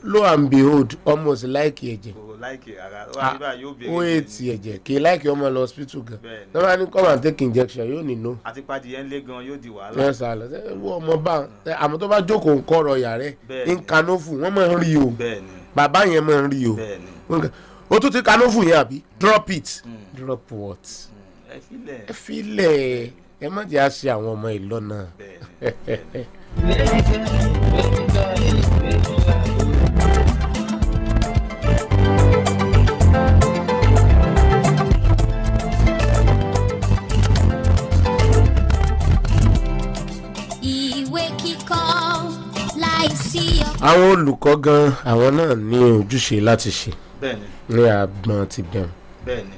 lo and behold ọmọ ò sì láìkì ẹ̀jẹ̀. kò láìkì ara wà níbà yóò béèrè. ó ètì ẹ̀jẹ̀ kì í láìkì ọmọ lọ hospital gan. bẹ́ẹ̀ni tó bá ní come and take injection yóò ní no. àti padì yẹn lé gan yóò di wàhálà. ẹ sà lọ wọ ọmọ bá àmọ́ tó bá jókòó ń kọ̀rọ̀ yàrá ẹ̀ ń kanófù wọ́n máa ń rí o bàbá yẹn máa ń rí o o tún ti kanófù yẹn àbí drop it drop what ẹ filẹ̀ ẹ má jẹ́ àṣẹ àwọn ọmọ ìlọ náà. ìwé kíkọ́ láìsí ọkọ̀. àwọn olùkọ́ gan àwọn náà ní ojúṣe láti ṣe bẹ́ẹ̀ni ní agbọn ti bẹ̀rù. bẹ́ẹ̀ni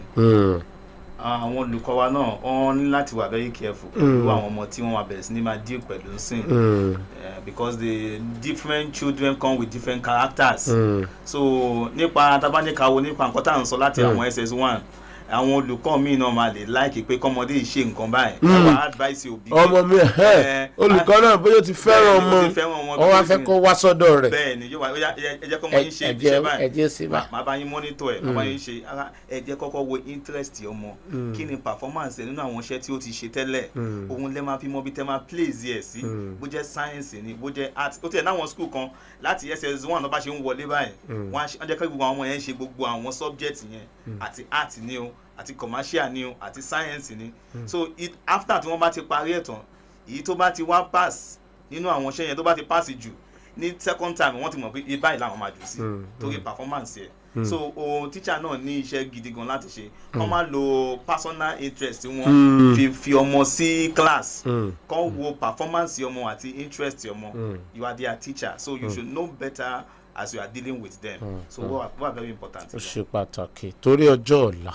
àwọn olùkọ́ wa náà wọ́n ní láti wà very careful pẹ̀lú àwọn ọmọ tí wọ́n wá bẹ̀rẹ̀ sí ní máa deal pẹ̀lú sin because the different children come with different characters so nípa tabanikawo nípa nǹkan tá à ń sọ láti àwọn SS1 àwọn olùkọ́ mi náà máa lè láìkí pé kọ́mọdé yìí ṣe nǹkan báyìí àwọn advice òbí. ọmọ mi olùkọ́ náà bóyá o ti fẹ́ràn ọmọ ọ wá fẹ́ kó wá sọ́dọ̀ rẹ̀. bẹ́ẹ̀ni yóò wá ẹ jẹ́ kọ́mọ yín ṣe iṣẹ́ báyìí ẹ jẹ́ sí bá. màá bá yín monitor ẹ̀ màá bá yín ṣe ẹ jẹ́ kọ́kọ́ wo interest ọmọ kí ni performance ẹ̀ nínú àwọn iṣẹ́ tí ó ti ṣe tẹ́lẹ̀ òun lẹ́ máa fi mọ bí tẹ́ máa place ẹ̀ sí bó jẹ́ science ni bó jẹ́ art ó tiẹ̀ náwọn school kan láti SS1 ló bá ṣe ń wọlé báyìí wọ́n á jẹ́ kí gbogbo àwọn ọmọ yẹn ṣe gbogbo àwọn subject yẹn àti art ni o àti commercial ni o àti science ni so after tí wọ́n bá ti parí ẹ̀ tán èyí tó bá ti wá pass nínú àwọn iṣẹ́ yẹn tó bá ti pass jù ní second time wọ́n ti mọ̀ pé ibà ìlànà máa jù sí torí performance yẹn so ohun teacher náà ní iṣẹ́ gidi gan láti ṣe kọ́ máa lo personal interest wọn fi ọmọ sí class kọ́ wo performance ọmọ àti interest ọmọ you are their teacher so you should know better as you are dealing with them so what are very important. ó ṣe pàtàkì torí ọjọ́ ọ̀la.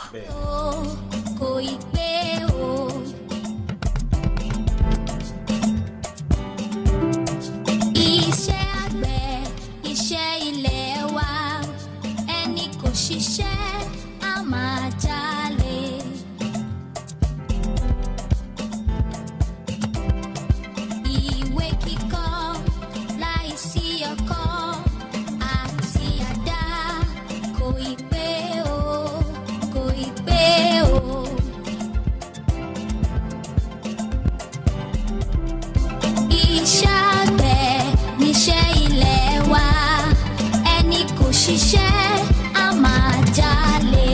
kò ì pé o. iṣẹ́ àgbẹ̀ ṣiṣẹ́ á máa jalè. Ìwé kíkọ láìsí ọkọ́ àti àdá kò ì pé o, kò ì pé o. Iṣẹ́ àgbẹ̀ níṣẹ́ ilẹ̀ wa, ẹni kò ṣiṣẹ́ á máa jalè.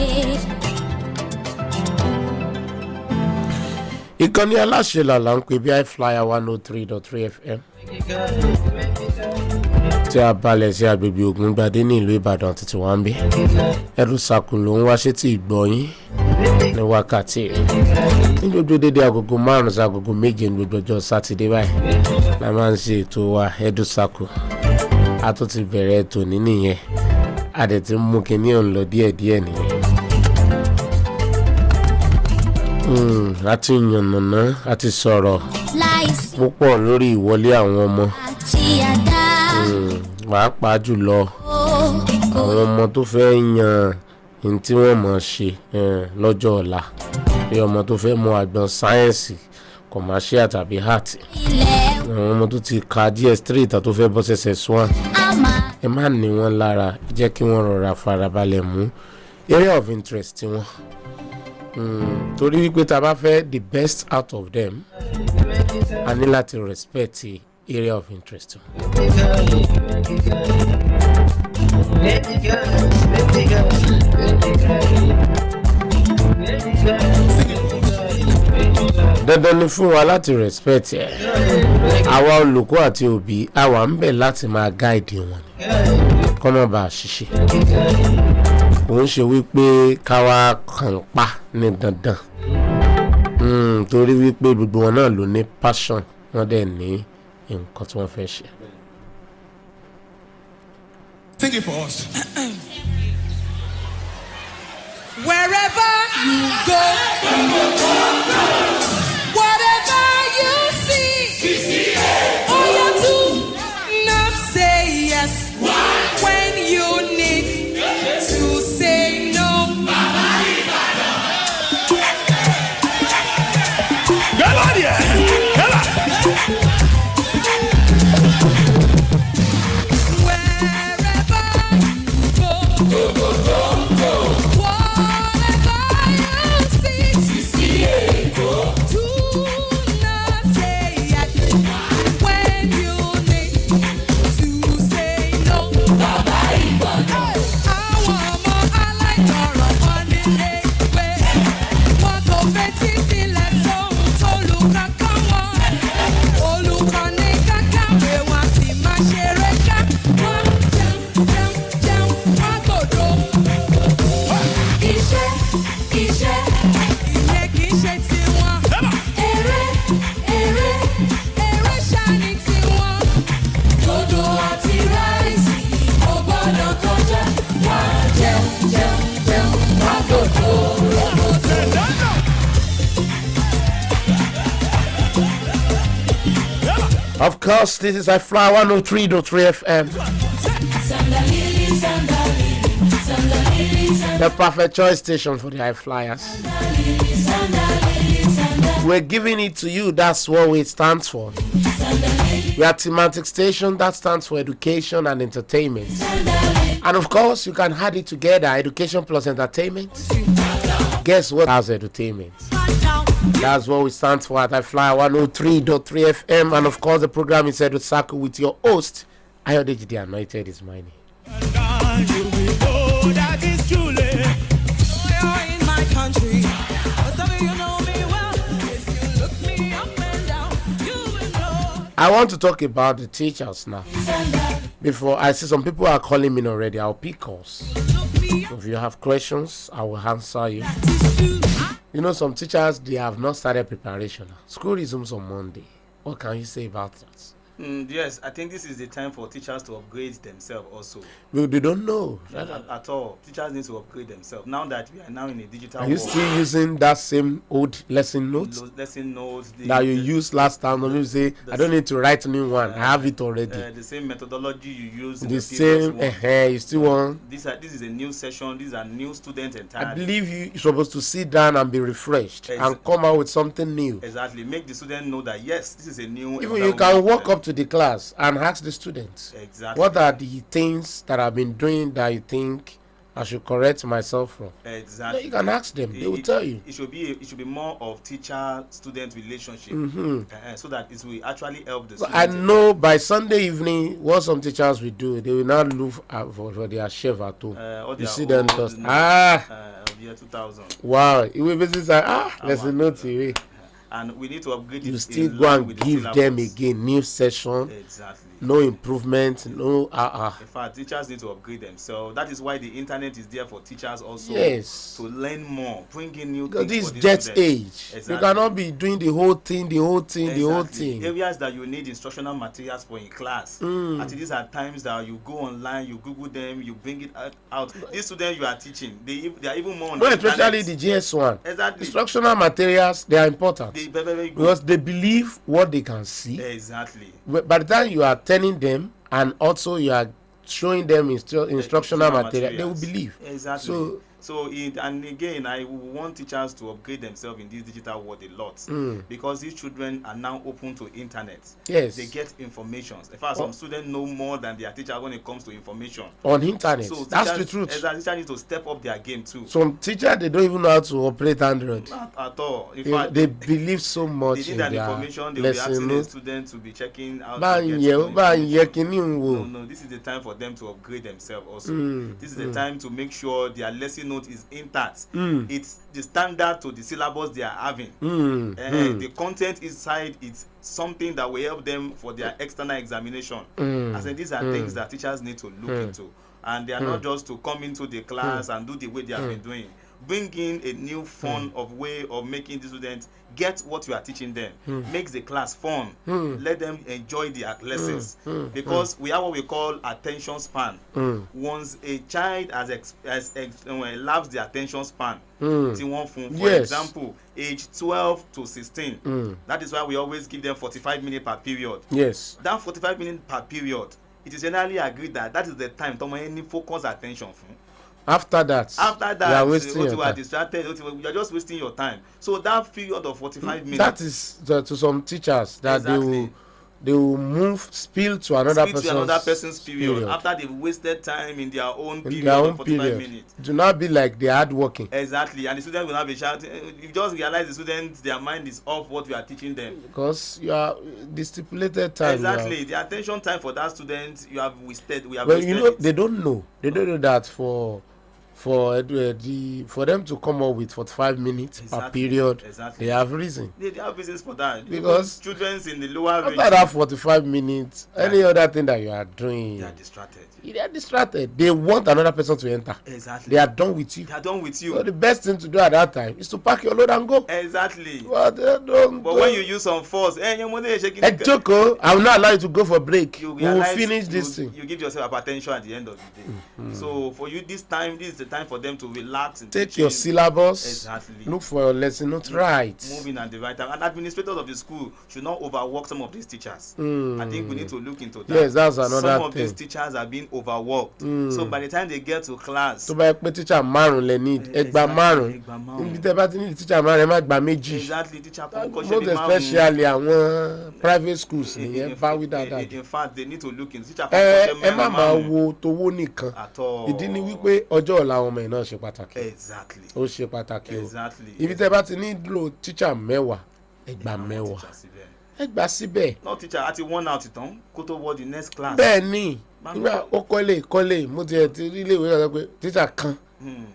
ìkànnì aláṣẹ làlà ń pè bí I-FLIER 103.3 FM tí a balẹ̀ sí agbègbè Ògúngbadé ní ìlú Ìbàdàn títí wá ń bí Edu-Circle ló ń wá sétí ìgbọ́yín ní wákàtí ní gbogbo dédé agogo 5 sí agogo 7 ní gbogbo ọjọ́ sátidé báyìí la máa ń ṣe ètò wa Edu-Circle. A tún ti bẹ̀rẹ̀ ètò nìyẹn, a dẹ̀ ti mú kinní ọ̀hún lọ díẹ̀díẹ̀ nìyẹn. Àti yànnàná àti sọ̀rọ̀ Láìsí púpọ̀ lórí ìwọlé àwọn ọmọ, àti àdá pàápàá jùlọ àwọn ọmọ tó fẹ́ yan ní tí wọ́n mọ̀ ṣe lọ́jọ́ ọ̀la, bí ọmọ tó fẹ́ mọ àgbọn sáyẹ́ǹsì, commercial tàbí art, ilẹ̀ àwọn ọmọ tó ti ka DS3 ìta tó fẹ́ bọ́ sẹ́sẹ̀ swan. á máa Ẹ má ní wọn lára, jẹ́ kí wọ́n rọra farabalẹ̀ mú area of interest tiwọn. Torí wípé tá a bá fẹ́ the best out of them, a ní láti respect the area of interest. Dandan ni fún wa láti respect ẹ̀. Àwa olùkọ́ àti òbí àwa ń bẹ̀ láti máa guide wọn ni kọ́ má bàa ṣiṣẹ́. Kò ń ṣe wípé káwa kàn pa ní dandan. Torí wípé gbogbo wọn náà ló ní passion, wọ́n dẹ̀ ní nǹkan tí wọ́n fẹ́ ṣe. Sing it for us. Wherever you go, whatever you see, all you do, not say yes. When you need to say no. Get on here. Get on. Wherever you go, whatever you see, do not say yes. When you need to say no. Àwọn ọmọ aláìgbọràn wọn nílé ìwé, wọn kò fetí sílẹ̀ sóhun tólùkọ́ kọ́ wọn. Olùkọ́ ní ká kàwé wọn sì máa ṣeré ká. Wọ́n jẹun, wọ́n gbòdo. Iṣẹ́, ìyẹn kì í ṣe tiwọn. Eré ṣáá ni tiwọn. Dodo àti ráìsì kò gbọ́dọ̀ kọjá. Wọ́n jẹun, wọ́n gbòdo. Of course, this is I-FLIER 103.3 FM. The perfect choice station for the I-FLIERs. We're giving it to you, that's what it stands for. We are thematic station that stands for education and entertainment. And of course, you can add it together, education plus entertainment. Guess what? That's entertainment. That's what we stand for at I-FLIER 103.3 FM. And of course, the program is Edu-Circle with your host, Ayodeji The Anointed is my name. That is truly. You're in my country. Most of you know me well. If you look me up and down, you will know. I want to talk about the teachers now. Before I see some people are calling me already, I'll pick calls. Look me up, If you have questions, I will answer you. that is true. You know, some teachers, they have not started preparation. School resumes on Monday. What can you say about that? Yes, I think this is the time for teachers to upgrade themselves also. Well, they don't know. At all. Teachers need to upgrade themselves. Now that we are now in a digital Are you world. still using that same old lesson notes Lesson notes. that you used last time? Or you say, I don't need to write new one. I have it already. The same methodology you use in The the previous same, one. you still want. This is a new session. These are new students entirely. I believe you're supposed to sit down and be refreshed and Exactly. come out with something new. Exactly. Make the student know that yes, this is a new. Even you can walk up to the class and ask the students, Exactly. what are the things that I've been doing that you think I should correct myself from? Exactly. You can ask them. They will tell you. It should be more of teacher-student relationship, so that it will actually help the student. I know by Sunday evening, what some teachers will do, they will not look for their chef at home. You see them just, of year 2000. wow. It will be just like, lesson notes here. And we need to upgrade it. You still in go line and with the give syllabus. them again new session. Exactly. No improvement, no In fact, teachers need to upgrade themselves. That is why the internet is there for teachers also. Yes. To learn more, bring in new Because things. this for jet students. age, Exactly. you cannot be doing the whole thing. Exactly. Areas that you need instructional materials for in class. And these are times that you go online, you Google them, you bring it out. These students you are teaching, they are even more on No, the especially internet. the GS1. Exactly. Instructional materials, they are important. They very good. Because they believe what they can see. Exactly. By the time you are telling them and also you are showing them instructional material, they will believe. Exactly. And again, I want teachers to upgrade themselves in this digital world a lot, because these children are now open to internet. Yes. They get information. In fact, some students know more than their teacher when it comes to information On internet. So That's teachers, the truth. Teachers need to step up their game too. Some teachers, they don't even know how to operate Android. Not at all. In fact, They believe so they much need in that their information. They will be lesson asking the notes. students to be checking out. No, This is the time for them to upgrade themselves also. This is the time to make sure their lesson note is intact. It's the standard to the syllabus they are having. The content inside it's something that will help them for their external examination. I said these are things that teachers need to look into, and they are not just to come into the class and do the way they have been doing. Bring in a new fun of way of making the students get what you are teaching them. Makes the class fun. Let them enjoy their lessons, because we have what we call attention span. Once a child has elapsed the attention span, for example, age 12 to 16, that is why we always give them 45 minutes per period. Yes. That 45 minutes per period, it is generally agreed that is the time to any focus attention from. After that, you are wasting your you are time. distracted, you are just wasting your time. So that period of 45 minutes. That is to some teachers that Exactly. they will move spill to another person's period after they've wasted time in their own in period their own of 45 period. minutes. Do not be like they hard working. Exactly, and the student will not be shouting. You just realize the students, their mind is off what we are teaching them. Because you are the stipulated time. Exactly, the attention time for that student you have wasted. We have Well, wasted you know, it. they don't know. They don't know that for them to come up with 45 minutes per Exactly, period, exactly. they have reason. They have reasons for that. Because children's in the lower After range, that 45 minutes, any other thing that you are doing, they are distracted. they are distracted. They want another person to enter. Exactly. They are done with you. They are done with you. So the best thing to do at that time is to pack your load and go. Exactly. But when you use some force, your mother is shaking. Joko, I will not allow you to go for break. You We will realize finish this thing. You give yourself hypertension at the end of the day. So for you, this is the time for them to relax and Take your syllabus. Exactly. Look for your lesson note right. Moving at the right time. And administrators of the school should not overwork some of these teachers. I think we need to look into that. Yes, that's another Some of thing. these teachers are being overworked. So by the time they get to class, tó bá yẹ pé teacher márùn lẹ ní ẹgbàá márùn níbi tẹ́ bá ti ní teacher márùn ẹ má gba méjì. exactly, teacher Most especially àwọn private schools nìyẹn bá wí dáadáa. In fact, they need to look into teacher. Ẹ má máa wo towó nìkan. At all. Ìdí ni wípé ọjọ́ ọ̀la àwọn ọmọ ẹ̀ náà ṣe pàtàkì. Exactly. Ó ṣe pàtàkì o. Exactly. Ibi tẹ́ bá ti nílò teacher mẹ́wàá ẹgbàá mẹ́wàá ẹgbàá síbẹ̀. No teacher àti one out tán kó tó wọ the next class. Bẹ́ẹ̀ ni nígbà ó kọ́lé mo ti ẹ̀ ti rí ilé ìwé ọ̀sán pé teacher kan ní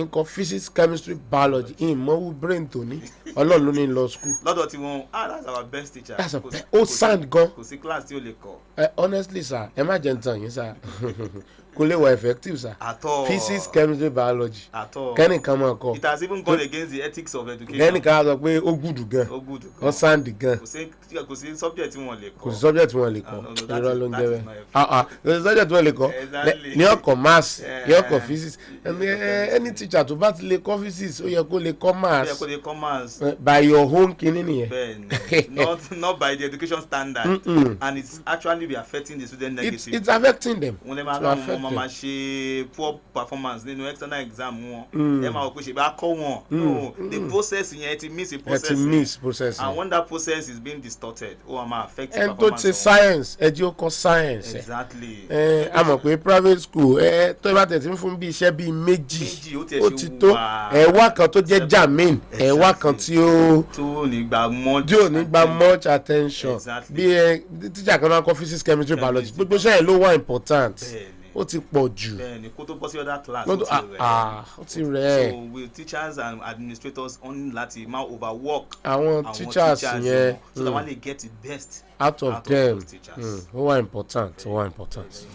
nǹkan physics chemistry biology ìmọ̀wú brain tó ní Ọlọ́run ló ní lọ school. Lọ́dọ̀ tí wọ́n that's our best teacher. That's ó sound gan. Kò sí class tí ó lè kọ́. Honestly sir ẹ má jẹ́ ntàn yín sir kò lè wà effective sir. At all. Physics, chemistry, biology. At all. Kẹ́nìkan máa kọ́. It has even gone against the ethics of education. Kẹ́nìkan á sọ pé ó gùdù gan. Ó good. Ó sáǹdì gan. Kò sí subject tí wọ́n lè kọ́. Kò sí subject tí wọ́n lè kọ́. Irọ́ ló ń jẹ́ bẹ́ẹ̀. Kò sí subject tí wọ́n lè kọ́. Ní ọkọ̀ maths, ní ọkọ̀ physics. Any teacher tó bá ti lè kọ́ physics ó yẹ kó lè kọ́ maths. Ó yẹ kó lè kọ́ maths. By your own kinní nìyẹn. Bẹ́ẹ̀ni, not by the education standard. And it's actually be affecting the student negatively. It's affecting them. Wọ́n lè máa rán wọn máa ṣe poor performance nínú external exam wọn. Ẹ máa wọ pé ṣe bá kọ́ wọn. No, the process yẹn ti miss the process. Ẹ ti miss process. And when that process is being distorted, ó máa affect the performance. performance. And tó ti science, ẹ jẹ́ ó kọ́ science. Exactly. A mọ̀ pé private school tó bá tẹ̀ tí ń fún bí iṣẹ́ bíi méjì ó ti tó ẹ̀wá kan tó jẹ́ jamin ẹ̀wá kan tí ó ní gba much attention bí teacher kan náà kọ́ physics chemistry biology gbogbo iṣẹ́ yẹn ló wà important ó ti pọ̀ jù. Bẹ́ẹ̀ni kó tó bọ́ sí other class ó ti rẹ̀. So with teachers and administrators only láti máa overwork àwọn teachers yẹn so that one dey get the best out of them. Ó wà important. Ó wà important.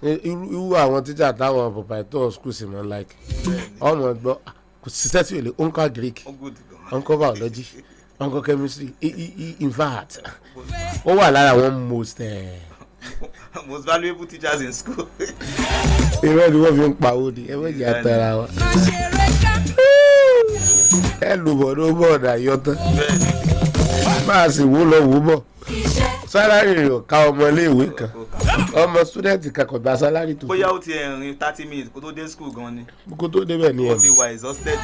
Irú àwọn teacher táwọn proprietor school sì máa ń like ọmọ gbọ́ kò sí sẹ́tì òlè ó ń kọ́ Greek ó ń kọ́ biology ó ń kọ́ chemistry in fact ó wà lára àwọn most valuable teachers in school. irọ́ ni wọ́n fi ń pawó ni ẹ méjì àtàrà wa ẹ lùbọ̀ ló bọ̀ ọ̀dà yọtán máa sì wó lọ wó bọ̀ sálárì rẹ̀ ò ká ọmọ iléèwé kan ọmọ student kan kò gba sálárì tó. bóyá ó ti rìn 30 minutes kó tó dé school gan ni. kó tó débẹ̀ ni ó ti wà exhausted.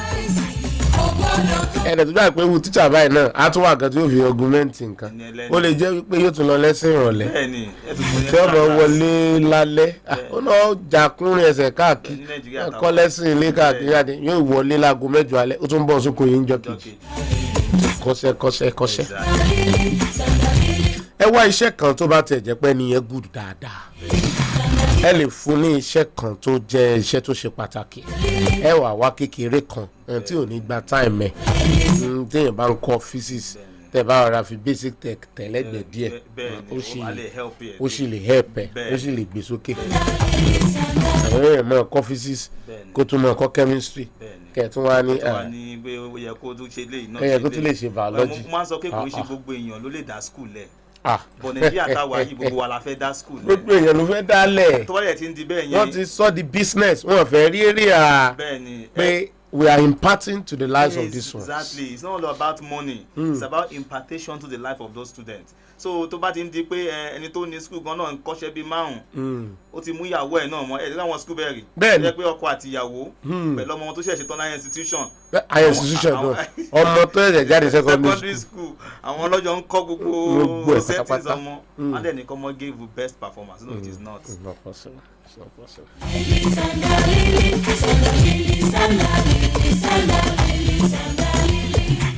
ẹ̀rẹ̀ tó dáa pé wo teacher báyìí náà á tún wà kan tí yóò fi augment nǹkan ó lè jẹ́ pé yóò tún lọ lẹ́sìn ìrọ̀lẹ́ tí ó lọ wọlé lálẹ́ ó náà jàkúnrin ẹsẹ̀ káàkiri kọ́ lẹ́sìn ilé káàkiri yóò wọlé láago 8 alẹ́ ó tún bọ̀ sóko yìí ń jọ kejì kọ́ṣẹ́. Ẹ wá iṣẹ́ kan tó bá tẹ̀ jẹ́ pé nìyẹn good dáadáa ẹ lè fún ní iṣẹ́ kan tó jẹ́ iṣẹ́ tó ṣe pàtàkì ẹ wá kékeré kan tí ò ní gba time ẹ téèyàn bá ń kọ́ physics tẹ́ bá rọra fi basic tech tẹ̀lẹ́gbẹ̀ẹ́ díẹ̀ ó sì lè help ẹ ó sì lè gbé sókè àwọn èèyàn máa kọ́ physics kó tún máa kọ́ chemistry kẹ̀tún wá ní yẹ kó tún ṣe léyìí náà ẹ̀yẹ kó tún lè ṣe biology. mo máa ń sọ pé kò ń ṣe gbogbo èèyàn ló lè dá school lẹ̀ bọ̀ Nàìjíríà táwa yìí gbogbo wa la fẹ́ dá school lẹ̀. gbogbo èèyàn ló fẹ́ dálẹ̀ tó bá yẹ ti ń di bẹ́ẹ̀ yẹn wọ́n ti sọ di business wọ́n fẹ́ rí èrè à pé we are imparting to the lives of these ones. Exactly, it's not all about money. It's about impartation to the life of those students. So tó bá ti ń di pé ẹni tó ní school gan náà ń kọ́ṣẹ́ bíi 5 ó ti mú ìyàwó ẹ̀ náà mọ́ ẹ̀ láwọn school bẹ́ẹ̀rì bẹ́ẹ̀ pé ọkọ àti ìyàwó pẹ̀lú ọmọ tó ṣẹ̀ṣẹ̀ tán láyé institution. ayé institution náà ọmọ tó ṣẹ̀ṣẹ̀ jáde secondary school àwọn ọlọ́jọ́ ń kọ́ gbogbo settings ọmọ and then nìkan mọ́ give the best performance. No, it is not. It's not possible. It's not possible.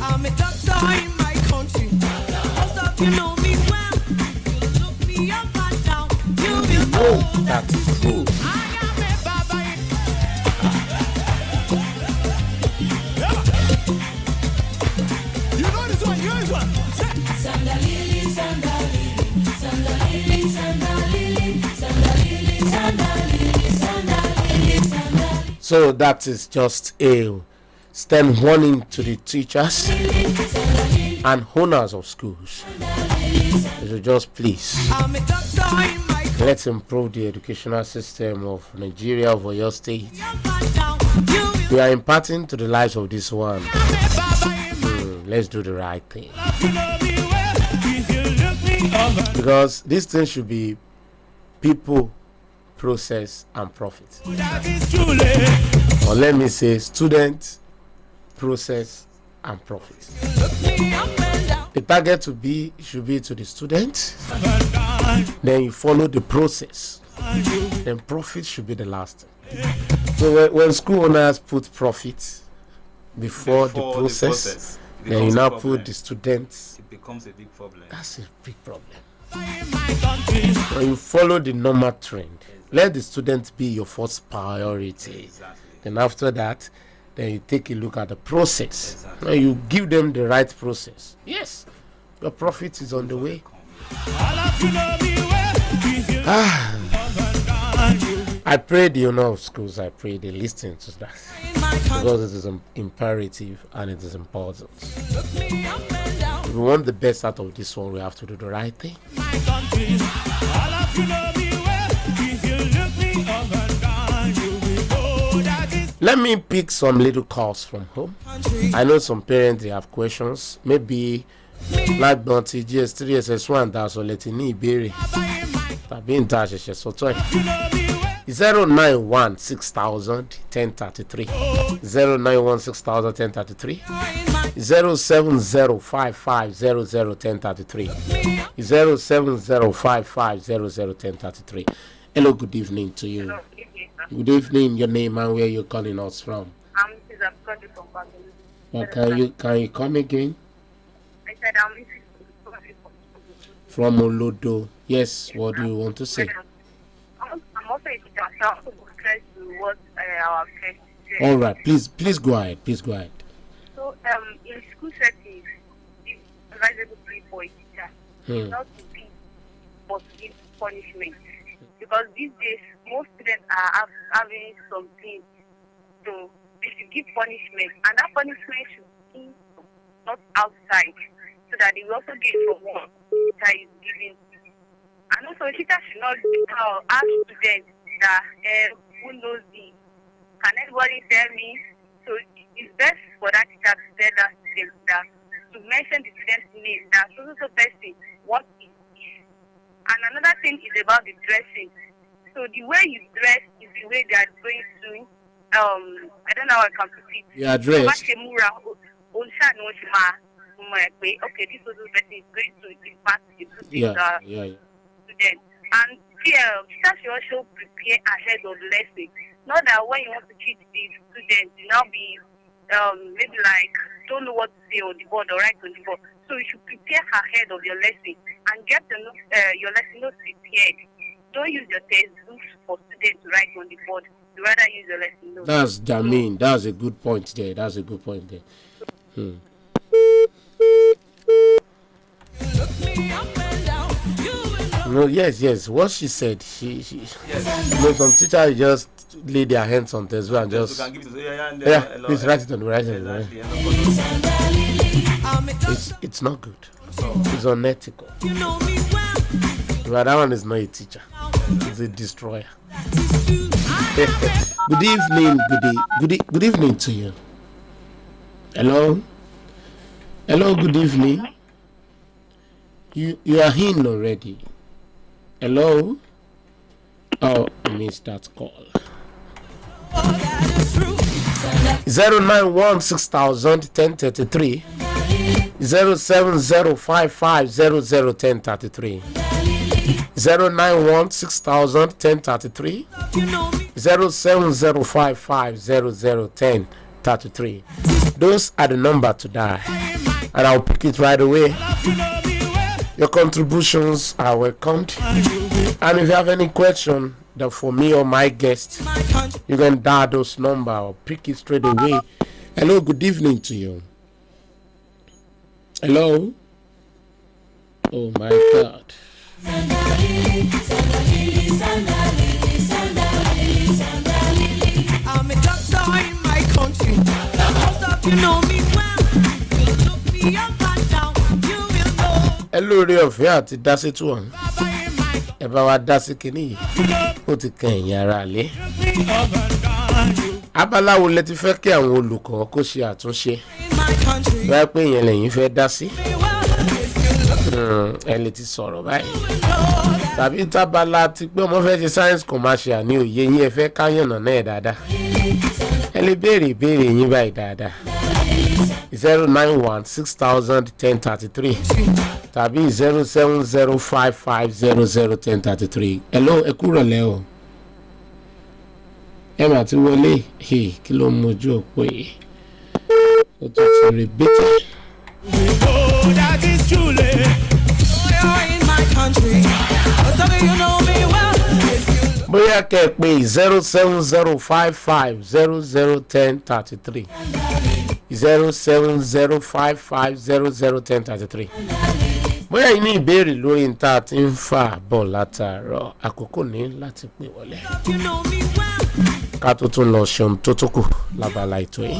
I'm a doctor in my country. Most of you know me well. You look me up and down. You will know that is true. I am a baba. You know this one, you know this one. Sandalili, sandalili, sandalili, sandalili, sandalili, sandalili, sandalili, sandalili. So that is just a stern warning to the teachers and owners of schools. You should just please let's improve the educational system of Nigeria, of your state. We are imparting to the lives of this one. Let's do the right thing. Because this thing should be people, process, and profit. Or let me say student, process, and profit. The target should be to the student. Then you follow the process. Then profit should be the last thing. So when school owners put profit before the process then you now put the students. It becomes a big problem. That's a big problem. When you follow the normal trend, let the student be your first priority. Exactly. Then after that, then you take a look at the process. Now you give them the right process. Yes, your profit is on the way. I pray the owner of schools, I pray they listen to that, because it is imperative and it is important. If we want the best out of this one, we have to do the right thing. Let me pick some little calls from home. I know some parents, they have questions. Maybe like Bounty GS3 SS1 that's all letting me be. I've been in touch. So 091 6000 1033 091 6000 1033 07055 00 1033 07055 00 1033. Hello, good evening to you. Good evening, your name and where you're calling us from. I'm Mrs. Abkadi from Bangladesh. Well, can you come again? I said I'm Mrs. From Olodo. Yes, what do you want to say? I'm also a teacher, so I'm also close to what our first said. All right, please go ahead. So, in school settings, it's advisable for a teacher not to be but to give punishment. Because these days, most students are having something, so they should give punishment, and that punishment should be not outside, so that they will also get from what the teacher is giving. And also, the teacher should not ask students that who knows me. Can anybody tell me? So it's best for that teacher to tell that student that to mention the student's name, that so person what it is. And another thing is about the dressing. So the way you dress is the way they are going to I don't know how I can put it. You are dressed. Okay, this person is going to impact the student. And teachers should also prepare ahead of the lesson. Not that when you want to teach the students, you now be maybe like don't know what to say on the board or write on the board. So you should prepare ahead of your lesson and get your lesson notes prepared. Don't use your textbooks for students to write on the board. You rather use your lesson notes. That's Jamin. That's a good point there. No, yes. What she said, she some teachers just lay their hands on textbook and just please write it on the right. It's not good. It's unethical. But that one is not a teacher. It's a destroyer. Good evening. Good evening to you. Hello. Good evening. You are in already. Hello. Oh, I missed that call. 091 6000 1033 07055 00 1033 091 6000 1033 07055 00 1033. Those are the number to dial, and I'll pick it right away. Your contributions are welcomed, and if you have any question that for me or my guest, you can dial those number or pick it straight away. Hello, good evening to you. Hello. Oh my God. I'm a doctor in my country. Most of you know me well. You look me up and down, you will know. Hello, rí ọ̀fẹ́ àti dásí tún wọn. Ẹ bá wa dásí kìíní yìí. Ó ti kan ẹ̀yin ará ilé. Abala wo lẹ ti fẹ́ kí àwọn olùkọ́ kó ṣe àtúnṣe? Báyọ̀ pé ìyẹn lẹ́yìn fẹ́ dá sí. Ẹ lè ti sọ̀rọ̀ báyìí. Tàbí tábàlà ti pé ọmọ fẹ́ ṣe science commercial ní òye yín ẹ fẹ́ káyànnà náà dáadáa. Ẹ lè béèrè ìbéèrè yín báyìí dáadáa. 091 6000 1033 tàbí 07055 00 1033. Hello, ẹ kúrò lẹ́ o. Ẹ mà ti wọlé. Kí ló ń mojú òpó yìí? Ó tún ti rí bẹ́tẹ̀. That is truly. You're in my country. Most of you know me well. Bóyá bóyá kẹ́ ẹ pé 07055001033 07055001033 bóyá yìí ní ìbéèrè lórí ní tá a ti ń fà bọ̀ látàárọ̀ àkókò ní láti pè wọlé ká tó tún lọ ṣeun tó tó kù lábala ètò yìí.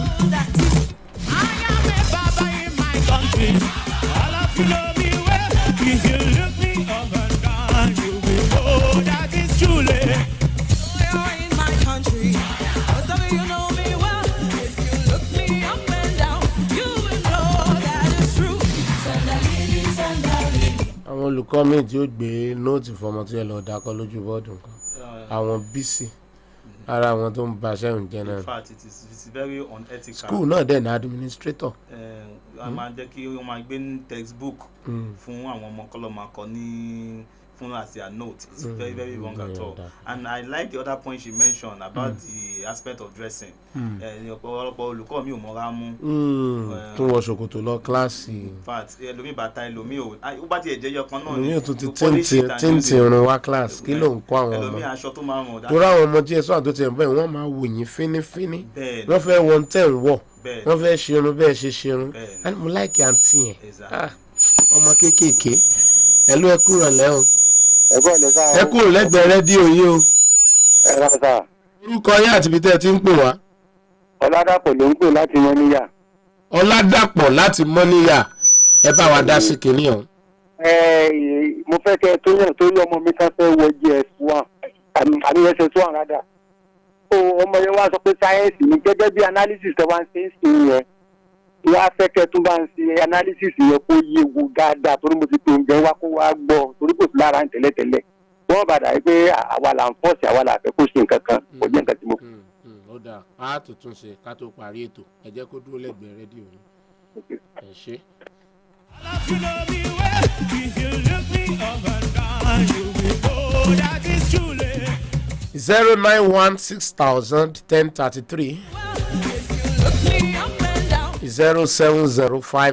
àwọn olùkọ́ mi tí ó gbé nóòtì fọmọ tí ẹ lọ dákọ́ lójú bọ́ọ̀dù nǹkan àwọn bísí ara àwọn tó ń ba sẹ́yìn jẹ́ náà. In fact, it is very unethical. School náà dẹ̀ ní administrator. A máa jẹ́ kí wọ́n máa gbé textbook fún àwọn ọmọ kọ́lọ́ máa kọ ní fún as their note. It's very very wrong at all. And I like the other point she mentioned about the aspect of dressing. Ọ̀pọ̀lọpọ̀ olùkọ́ mi ò mọ́ra mú. Tún wọ ṣòkòtò lọ kíláàsì. In fact, ẹlòmíì bàtà ẹlòmíì ò bá tiẹ̀ jẹ́ yọkan náà ni. Ẹlòmíì tún ti tíǹtì irun wá kíláàsì kí ló ń kọ́ àwọn ọmọ. Ẹlòmíì aṣọ tó máa mọ̀ dáadáa. Torí àwọn ọmọ GS1 àti OTM bẹ́ẹ̀ wọ́n máa wò yín fínífíní. Wọ́n fẹ́ wọn tẹ̀ ń wọ̀. Wọ́n fẹ́ ṣerun bẹ́ẹ̀ ṣe ṣerun. Mo láìkí àǹtí yẹn. Ọmọ kéékèèké. Ẹ̀lú ẹ kúrò lẹ́hìn. Ẹ kúrò lẹ́gbẹ̀ẹ́ rédíò yìí o. Orúkọ yín àti ibi tẹ́ ẹ ti ń pè wá. Ọládàpọ̀ ló ń pè láti Mọ́níyà. Ọládàpọ̀ láti Mọ́níyà. Ẹ bá wa dá sí kinní ọ̀hún. Mo fẹ́ kẹ́ ẹ tó yàn tó yọ ọmọ mi kan fẹ́ wọ GS1 àbí SS1 rádà. Ọmọ yẹn wá sọ pé sáyẹ́ǹsì ni gẹ́gẹ́ bí analysis tẹ́ wá ń ṣe ń sìn yẹn. Ìyá fẹ́ kẹ́ tó bá ń ṣe analysis yẹn kó yé wo dáadáa torí mo ti tó ń jẹ́ wá kó wá gbọ́ torí kò sí lára ń tẹ́lẹ̀tẹ́lẹ̀. Wọ́n bàdà yìí pé àwa là ń fọ́ọ̀sì àwa là fẹ́ kó ṣe nǹkan kan kò jẹ́ nǹkan tí mo. Ó dáa a tuntun ṣe ká tó parí ètò ẹ jẹ́ kó dúró lẹ́gbẹ̀ẹ́ rédíò yìí. Ẹ ṣé. 091601033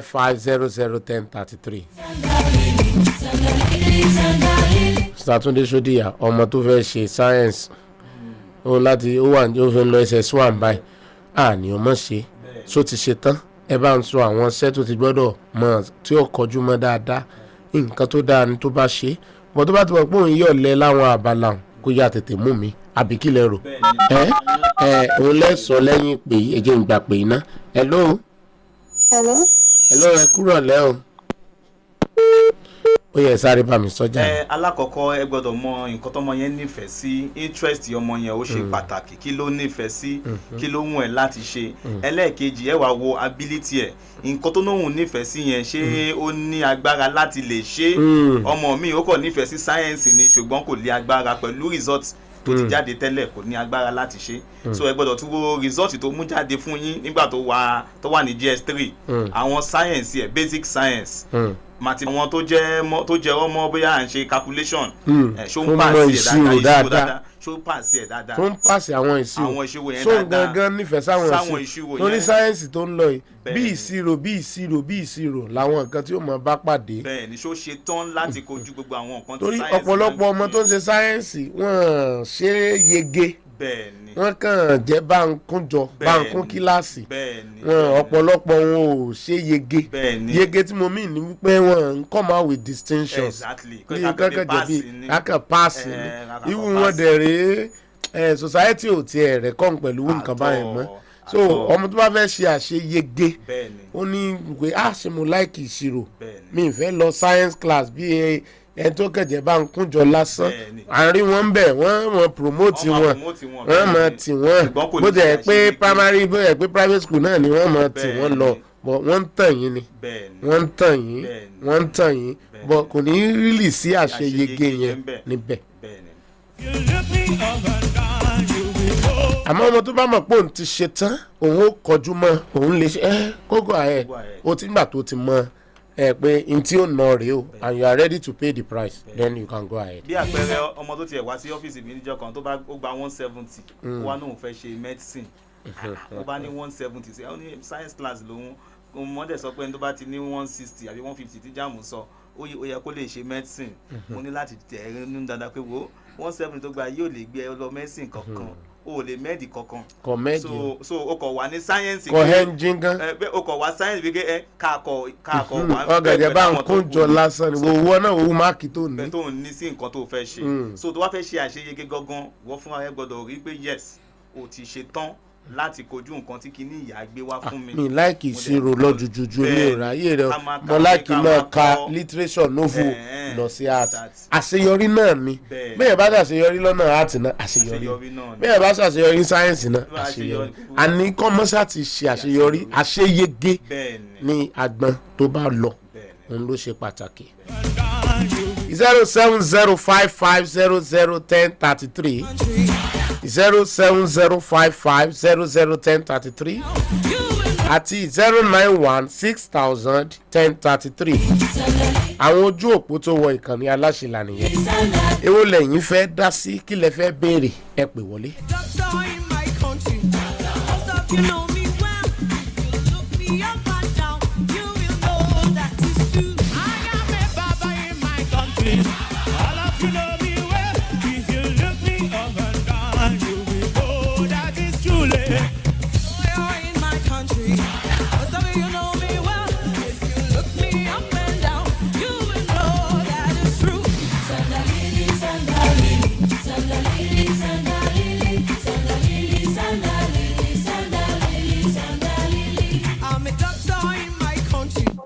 07055001033. Sàtúndé Ṣódìyà ọmọ tó fẹ́ ṣe sáyẹ́ǹsì ó wà ní ó fẹ́ lọ SS1 báyìí ní ọmọ ṣe só ti ṣe tán ẹ bá ń sọ àwọn iṣẹ́ tó ti gbọ́dọ̀ mọ̀ tí ó kọjú mọ́ dáadáa nǹkan tó dáa ni tó bá ṣe bọ́ tó bá ti mọ̀ pé òun yọ̀ lẹ láwọn àbálà kó yá tètè mú mi àbí kí lẹ rò òun lẹ́sọ̀ lẹ́yìn pé ẹ̀jẹ̀ ń gbà pé iná hello ẹ kúrò lẹ́ o ó yẹ sáré bá mi sọjà. Alákọ̀ọ́kọ́ ẹ gbọ́dọ̀ mọ nǹkan tọ́mọ yẹn nífẹ̀ẹ́ sí interest ọmọ yẹn ó ṣe pàtàkì kí ló nífẹ̀ẹ́ sí kí ló wù ẹ́ láti ṣe. Ẹlẹ́ẹ̀kejì ẹ wá wo ability ẹ̀ nǹkan tó lóhùn nífẹ̀ẹ́ sí yẹn ṣé ó ní agbára láti lè ṣe. Ọmọ mi ó kàn nífẹ̀ẹ́ sí sáyẹ́ǹsì ni ṣùgbọ́n kò lè agbára pẹ̀lú result tó ti jáde tẹ́lẹ̀ kò ní agbára láti ṣe. So ẹ gbọ́dọ̀ tún wo result tó mú jáde fún yín nígbà tó wà ní GS3 àwọn science ẹ̀ basic science màtí wọn tó jẹ́ ọmọ bóyá à ń ṣe calculation ṣó ń pàṣẹ dáadáa ṣó ń pàṣẹ dáadáa tó ń pàṣẹ àwọn ìṣirò yẹn so gangan nífẹ̀ẹ́ sáwọn ìṣirò torí sáyẹ́ǹsì tó ń lọ yìí bí ìṣirò làwọn nǹkan tí ó mọ̀ bá pàdé. bẹ́ẹ̀ni ṣó ṣe tán láti kojú gbogbo àwọn nǹkan tí torí sáyẹ́ǹsì ọ̀pọ̀lọpọ̀ ọmọ tó ń ṣe sáyẹ́ǹsì wọ́n ṣe é yege wọ́n kàn jẹ́ báńkúnjọ báńkún kíláàsì ọ̀pọ̀lọpọ̀ wọn ò ṣe yege tí mo mean ni wípé wọ́n ń come out with distinctions ní kankan jẹ̀bi kankan paasi ni irú wọn dẹ̀ rèé society ò tiẹ̀ rẹ̀kọ́n pẹ̀lú nǹkan báyìí mọ́ so ọmọ tó bá fẹ́ ṣe àṣeyege ó ní pé ṣe mo like ìṣirò mi ì fẹ́ lọ science class bí ẹni tó kẹ̀jẹ̀ bá ń kúnjọ lásán àárín wọn bẹ̀ wọ́n promote wọn wọ́n mọ̀ tí wọ́n bó jẹ́ pé primary bó jẹ́ pé private school náà ni wọ́n mọ̀ tí wọ́n lọ bọ̀ wọ́n ń tàn yín ni wọ́n ń tàn yín bọ̀ kò ní really sí àṣeyege yẹn níbẹ̀. àmọ́ ọmọ tó bá mọ̀ pé òun ti ṣe tán òun ó kọjú mọ́ òun lè ṣe kókó ààyè ó ti gbà tó ti mọ́ pé n tí ó nà rèé o and you are ready to pay the price then you can go ahead. bí àpẹẹrẹ ọmọ tó tiẹ̀ wá sí ọ́fíìsì mi níjọ́ kan tó bá ó gba 170 ó wá náà fẹ́ ṣe medicine ó bá ní 170 ṣe ó ní science class lòun mọ́dẹ̀ sọ pé tó bá ti ní 160 àbí 150 tí jáàmù sọ ó yẹ kó lè ṣe medicine mo ní láti tẹ̀ ẹ́ nínú dáadáa pé wo 170 tó gba yóò lè gbé ẹ lọ mẹ́sìn kankan o lè mẹ́ẹ̀dì kankan so o kò wà ní sáyẹ́nsì kò hẹ́ńjìn gan o kò wá sáyẹ́nsì bí káàkọ̀ wà ọ̀gẹ̀dẹ̀ bá ń kúnjọ lásán ni owó náà owó máàkì tó ní tó ní sí nǹkan tó fẹ́ ṣe so tó wá fẹ́ ṣe àṣeyege gangan wọ́n fún ẹ gbọ́dọ̀ rí pé yes o ti ṣe tán láti kojú nǹkan tí kinní ìyá gbé wá fún mi. mi láìkì ìṣirò lọ́jújújú ní ìráyè rẹ mo láìkì máa ka literature novel lọ sí art àṣeyọrí náà ni bẹ́ẹ̀ bá ṣàṣeyọrí lọ́nà art náà àṣeyọrí bẹ́ẹ̀ bá ṣàṣeyọrí sáyẹ́nsì náà àṣeyọrí àní kọ́mọ́sá ti ṣe àṣeyọrí àṣeyege ní agbọn tó bá lọ òun ló ṣe pàtàkì. 07055001033 07055001033 àti 09160001033 àwọn ojú òpó tó wọ ìkànnì aláṣìlá nìyẹn èwo lẹ́yìn fẹ́ dá sí kí lẹ fẹ́ béèrè ẹ pè wọlé.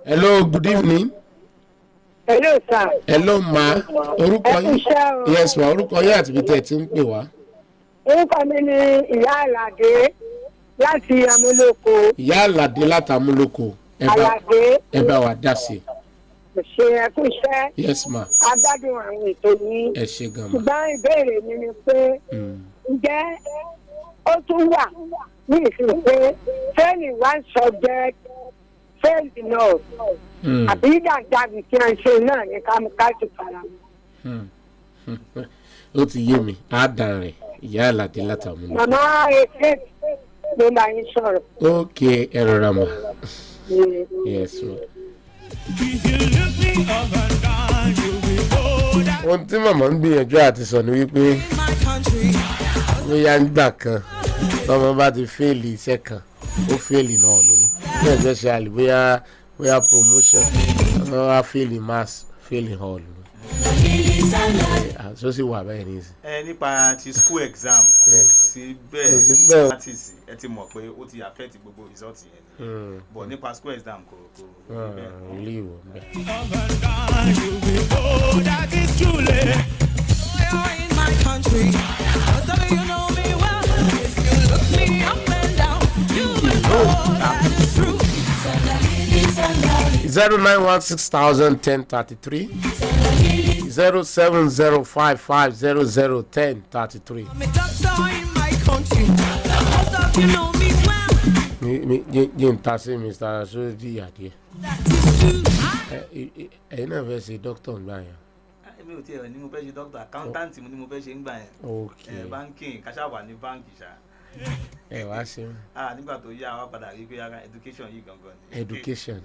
Hello, good evening. Hello, sir. Hello, ma. Orúkọ yín. Yes, ma. Orúkọ yín àti ibi tẹ́ ẹ ti ń pè wá. Orúkọ mi ni Ìyá Àlàdé láti Amúlòkó. Ìyá Àlàdé láti Amúlòkó. Àlàdé. Ẹ bá wa dá sí. Ṣé ẹ kú iṣẹ́? Yes, ma. Agbádùn àwọn ètò yìí. Ẹ ṣé gan ma. Ṣùgbọ́n ìbéèrè mi ni pé ǹjẹ́ ó tún wà ní ìsìn pé failing one subject fail enough àbí dàgbàbí tí a ń ṣe náà ní ká ti fara mọ́. Ó ti yé mi á dàn rẹ̀ Ìyá Àlàdé láti Amúlòkó. Màmá èké ló bá yín sọ̀rọ̀. Ok, ẹ rọra mà. Yes, ma. Ohun tí màmá ń gbìyànjú àti sọ ni wípé bóyá nígbà kan tọ́mọ bá ti fẹ́ẹ̀lì iṣẹ́ kan ó fẹ́ẹ̀lì náà lónìí ní ẹ̀jẹ̀ ṣe àlè bóyá promotion ọmọ wa fẹ́ẹ̀lì mass fẹ́ẹ̀lì hall lónìí àṣọ sì wà bẹ́ẹ̀ ní ìsìn. Nípa ti school exam sí bẹ́ẹ̀ practice ẹ ti mọ̀ pé ó ti affect gbogbo result yẹn ni but nípa school exam kò bẹ́ẹ̀. ilé ìwọ bẹ́ẹ̀. Zero 916001033 07055001033. Jim Tasi Mr. Sodi Adie. Ẹ̀yin náà fẹ́ ṣe dókítà ńgbà yẹn. Èmi ò tiẹ̀ ní mo fẹ́ ṣe dókítà accountant ni mo fẹ́ ṣe ńgbà yẹn. Banking káṣá wà ní báńkì ṣá. Ẹ wá ṣe mí. Nígbà tó yá wa padà rí pé ara education yìí gangan ni. Education.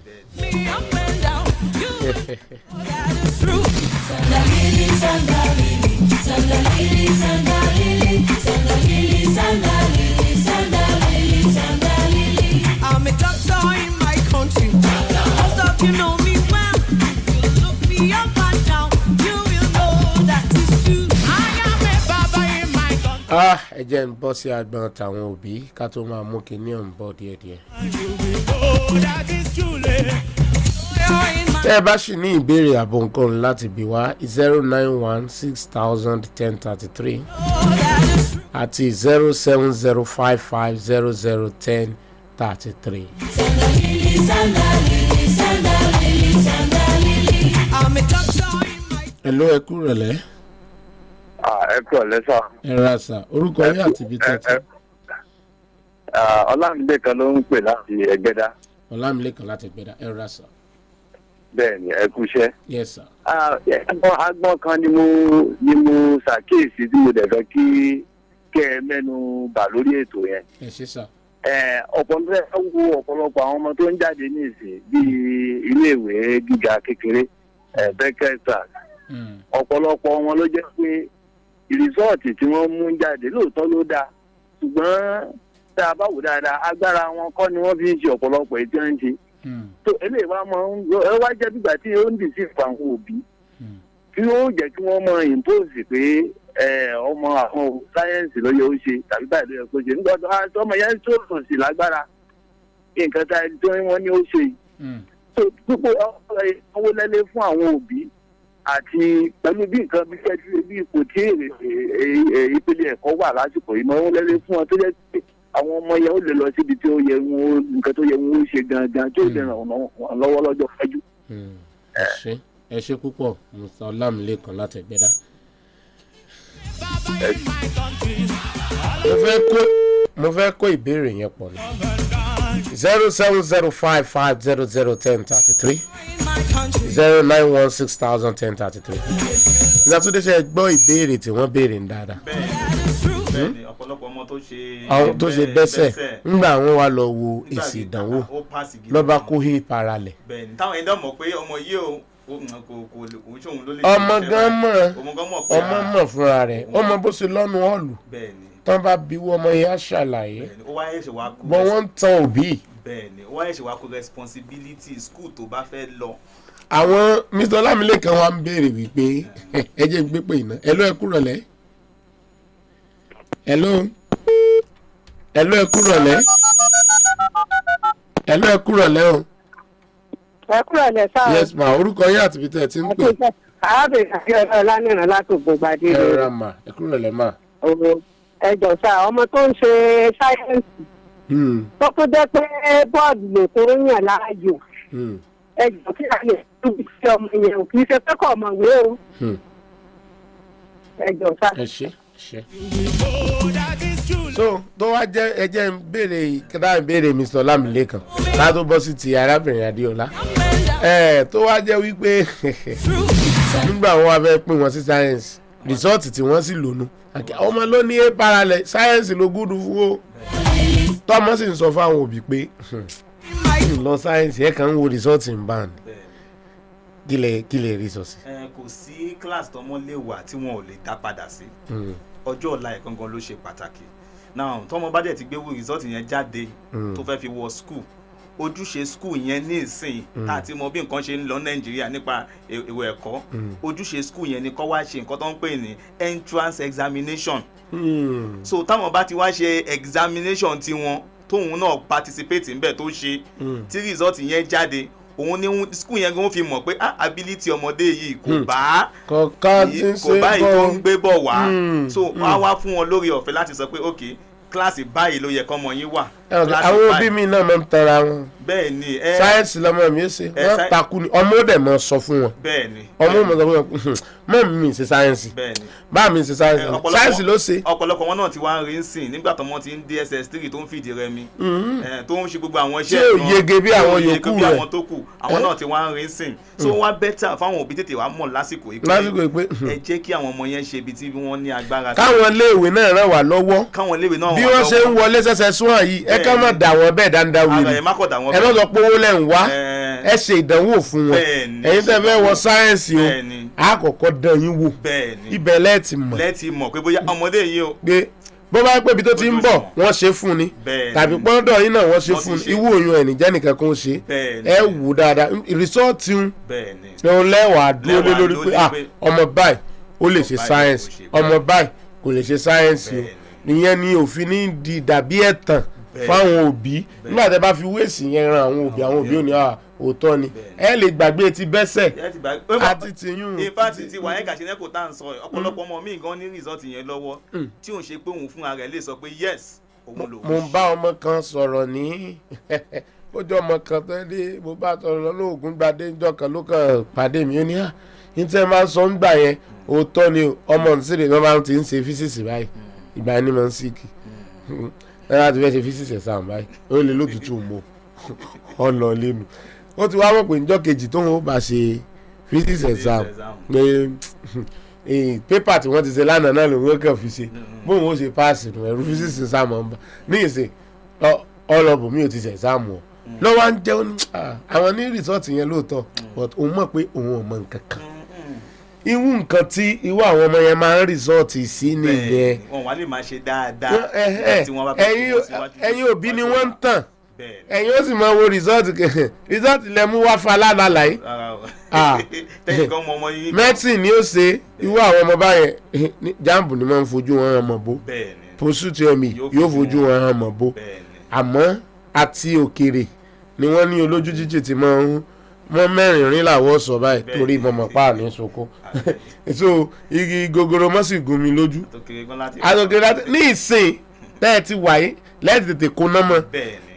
I'm a doctor in my country. Most of you know me well. If you look me up and down, you will know that it's true. I am a baba in my country. Ẹ jẹ́ ń bọ́ sí agbọn tàwọn òbí ká tó máa mú kinní ọ̀hún bọ̀ díẹ̀díẹ̀. Tẹ́ ẹ bá sì ní ìbéèrè àbò nǹkan láti bí wá 09160001033 àti 07055001033. Hello, ẹ kú rẹ̀lẹ́. Ẹ kú ọ̀lẹ́ sà. Ẹ ra sà, orúkọ yín àti ibi tẹ́tí. Ọlámilékan ló ń pè láti Ẹgbẹ́dá. Ọlámilékan láti Ẹgbẹ́dá, ẹ ra sà. Bẹ́ẹ̀ni, ẹ kú iṣẹ́. Yes sir. Agbọ́n kan ni mo ṣàkíyèsí tí mo dẹ̀ fẹ́ kí kẹ́ ẹ mẹ́nu bà lórí ètò yẹn. Ẹ ṣé sà. Ọ̀pọ̀lọpọ̀ àwọn ọmọ tó ń jáde ní ìsìn bíi iléèwé gíga kékeré bẹ́kẹ́tà ọ̀pọ̀lọpọ̀ wọn ló jẹ́ pé rìsọ́ọ̀tì tí wọ́n mú jáde lóòótọ́ ló dáa ṣùgbọ́n tá a bá wò dáadáa agbára wọn kọ́ ni wọ́n fi ń ṣe ọ̀pọ̀lọpọ̀ ètò ẹ̀ ń ṣe. tó eléyìí wá máa ń ẹ wá jẹ́ bígbà tí ó ń dì sí ìfọ̀ àwọn òbí tí ó jẹ́ kí wọ́n mọ impose pé ọmọ àwọn sáyẹ́ǹsì ló yẹ ó ṣe tàbí báyìí ló yẹ kó ṣe nígbà tó ọmọ yẹn tó sùn sí lágbára nǹkan tá a tó wọ́n ní ó ṣe yìí. tó púpọ̀ owó lẹ́lẹ́ fún àwọn òbí àti pẹ̀lú bí nǹkan bí kẹ́jú bí ipò tí ìpele ẹ̀kọ́ wà lásìkò yìí máa ń lẹ́lẹ́ fún wọn tó yẹ pé àwọn ọmọ yẹn ó lè lọ síbi tí ó yẹ wọn nǹkan tó yẹ wọn ó ṣe gangan tó lè ràn wọ́n lọ́wọ́ lọ́jọ́ fẹ́jú. ẹ ṣé púpọ̀ Mr. Ọlámilékan láti Ẹ̀gbẹ́dá. mo fẹ́ kó ìbéèrè yẹn pọ̀ ní 07055001033 091601033. Ìgbàtúndé ṣe gbọ́ ìbéèrè tí wọ́n béèrè ń dáadáa. bẹ́ẹ̀ni ọ̀pọ̀lọpọ̀ ọmọ tó ṣe bẹ́sẹ̀ ńgbà wọn wá lọ wo èsì ìdánwò lọ́ba kó hí paralẹ̀. bẹ́ẹ̀ni táwọn ẹ̀dá mọ̀ pé ọmọ yìí o ọmọ gan mọ̀ fúnra rẹ̀ ọmọ bó ṣe lọ́nu ọ̀lù tán bá bí wọ́n ọmọ yẹn á ṣàlàyé bọ́ wọ́n ń tan òbí. bẹ́ẹ̀ni ó wáyé ṣe wá kó responsibility school tó bá fẹ́ lọ. àwọn Mr. Ọlámilékan wa ń béèrè wípé ẹ jẹ́ ń gbé pé iná ẹ kúrọ̀lẹ́ ẹ kúrọ̀lẹ́ ẹ kúrọ̀lẹ́ o. ẹ kúrọ̀lẹ́ sáà. Yes ma orúkọ yín àti ibi tẹ́ ẹ ti ń pè. arábìnrin àti ọ̀dọ́ ọlánìràn látògbò gbadé. ẹ rà mà ẹ kúrọ̀lẹ́ mà. ẹ jọ sá ọmọ tó ń ṣe sáyẹ́ǹsì tó tó jẹ́ pé bọ́ọ̀dù lè tó ń yàn láàyò ẹ jọ kí a lè tún sí ọmọ yẹn ò kì í ṣe pé kọ́ ọmọwé o ẹ jọ sá. ẹ ṣe. so tó wá jẹ́ ẹ jẹ́ ń béèrè kíláà ń béèrè Mr. Ọlámilékan látó bọ́ sí ti arábìnrin Adéọlá tó wá jẹ́ wípé nígbà wọn wá fẹ́ pín wọn sí sáyẹ́ǹsì rìsọ́ọ̀tì tí wọ́n sì lónú ọmọ ló ní a parallel sáyẹ́ǹsì ló gúdù fún o tọ́mọ sì ń sọ fáwọn òbí pé lọ sáyẹ́ǹsì ẹ̀ kàn ń wo rìsọ́ọ̀tì ń bá ní kí lè rí sọ sí. kò sí class tọmọ lè wà tí wọn ò lè dá padà sí ọjọ́ ọ̀la ẹ̀ gangan ló ṣe pàtàkì now tọmọ bá dẹ̀ ti gbé wo rìsọ́ọ̀tì yẹn jáde tó fẹ́ fi wọ school ojúṣe school yẹn ní ìsìn tá a ti mọ bí nǹkan ṣe ń lọ Nàìjíríà nípa ìwé ẹ̀kọ́ ojúṣe school yẹn ni kó wá ṣe nǹkan tó ń pè ní entrance examination so táwọn bá ti wá ṣe examination tiwọn tóun náà participate ńbẹ̀ tó ṣe tí result yẹn jáde òun ni school yẹn gan fi mọ̀ pé ability ọmọdé yìí kò bá èyí tó ń gbé bọ̀ wá so wọ́n á wá fún wọn lórí ọ̀fẹ́ láti sọ pé ok kíláàsì báyìí ló yẹ kọ́mọ yín wà. àwọn òbí mi náà máa ń tara wọn. bẹ́ẹ̀ ni sáyẹ́ǹsì lọ́mọ mi ṣe wọ́n takú ni ọmọ ó dẹ̀ mọ sọ fún wọn. bẹ́ẹ̀ ni ọmọ ó mọ sọ fún wọn mọ mi ṣe sáyẹ́ǹsì bá mi ṣe sáyẹ́ǹsì sáyẹ́ǹsì ló ṣe. ọ̀pọ̀lọpọ̀ wọn náà ti wá ń rí sìn nígbà tó wọn ti ń dé SS3 tó ń fìdí rẹmi tó ń ṣe gbogbo àwọn iṣẹ́ tí ò yege bí àwọn yòókù rẹ̀ àwọn náà ti wá ń rí sìn so wá bẹ́tà fáwọn òbí tètè wá mọ̀ lásìkò yìí pé ẹ jẹ́ kí àwọn ọmọ yẹn ṣe ibi tí wọ́n ní agbára. káwọn iléèwé náà ràn wá lọ́wọ́ bí wọ́n ṣe ń wọlé sẹ́sẹ́ sún àyí ẹ ká má dà wọ́n bẹ́ẹ̀ dáńdá wíìlì ẹ má sọ pé owó lẹ́ ń wá ẹ ṣe ìdánwò fún wọn ẹ̀yin tẹ́ fẹ́ wọ sáyẹ́ǹsì o àkọ́kọ́ dán yín wò ibẹ̀ lẹ́ẹ̀tì mọ̀ pé bóyá ọmọdé yìí o pé bó bá pẹ́ ibi tó ti ń bọ̀ wọ́n ṣe fún ni tàbí pọ́ńdọ̀ yín náà wọ́n ṣe fún ni ìwú oyún ẹ̀ nìjẹ́ nìkan kan ṣe ẹ wù dáadáa rìsọ́ọ̀tì ń lẹ́wàá dúró lé lórí pé ọmọ báyìí ó lè ṣe sáyẹ́ǹsì ọmọ báyìí kò lè ṣe sáyẹ́ǹsì o ìyẹn ni òfin ní di dàbí ẹ̀tàn fáwọn òbí nígbà tẹ́ bá fi wéèsì yẹn ran àwọn òbí ò ní òótọ́ ni ẹ lè gbàgbé ti bẹ́sẹ̀ àti tiyún. ifásitì wàyẹ̀ kàṣínẹ́ kò tá à ń sọ ọ̀pọ̀lọpọ̀ ọmọ mi gan ní rìsọ́ọ̀tì yẹn lọ́wọ́ tí òun ṣe pé òun fúnra rẹ̀ lè sọ pé yes òun lò. mo ń bá ọmọ kan sọ̀rọ̀ ní ó jọ ọmọ kan tó dé mo bá sọ̀rọ̀ lóògùn gbadé ńjọ́ kan ló kàn pàdé mi ó ní ní tẹ́ máa ń sọ ń gbà yẹn òótọ́ ni ọmọ nsìrè ló máa ń ti ń ṣe físíìsì báyìí ìgbà yẹn ni mo ń síkì ẹ láti fẹ́ ṣe físíìsì ẹ̀sán báyìí ó lè lótùtù mọ́ ọ lọ lẹ́nu ó ti wá mọ̀ pé níjọ́ kejì tóun ó bá ṣe physics exam pé pépà tí wọ́n ti ṣe lánàá náà lòun ó kàn fi ṣe bóun ó ṣe páàsì nù ẹ̀rù physics exam ọ̀nba ní ìsìn ọlọ́bù mi ò ti ṣe exam ọ̀ lọ́wọ́ à ń jẹun àwọn ní rìsọ́ọ̀tì yẹn lóòótọ́ but òun mọ̀ pé òun ò mọ nǹkan kan irú nǹkan tí irú àwọn ọmọ yẹn máa ń resort sí nìyẹn. wọn wá lè máa ṣe dáadáa tí wọ́n bá ẹ̀yin òbí ni wọ́n ń tàn ẹ̀yin ó sì máa wo resort lẹ mú wá falala láì. medicine ni ó ṣe irú àwọn ọmọ báyẹn jambu ni wọ́n ń fojú wọn hàn mọ̀ bó pursuit yomi yóò fojú wọn hàn mọ̀ bó àmọ́ àti òkèrè ni wọ́n ní olójú jíjì tí máa ń mọ́ mẹ́rìnrín làwọ̀ sọ báyìí torí mọ̀mọ́ páàní soko so igi gogoro mọ́ sì gún mi lójú àtòkèrè láti ní ìsìn bẹ́ẹ̀ ti wáyé lẹ́yìn tètè kó ná mọ́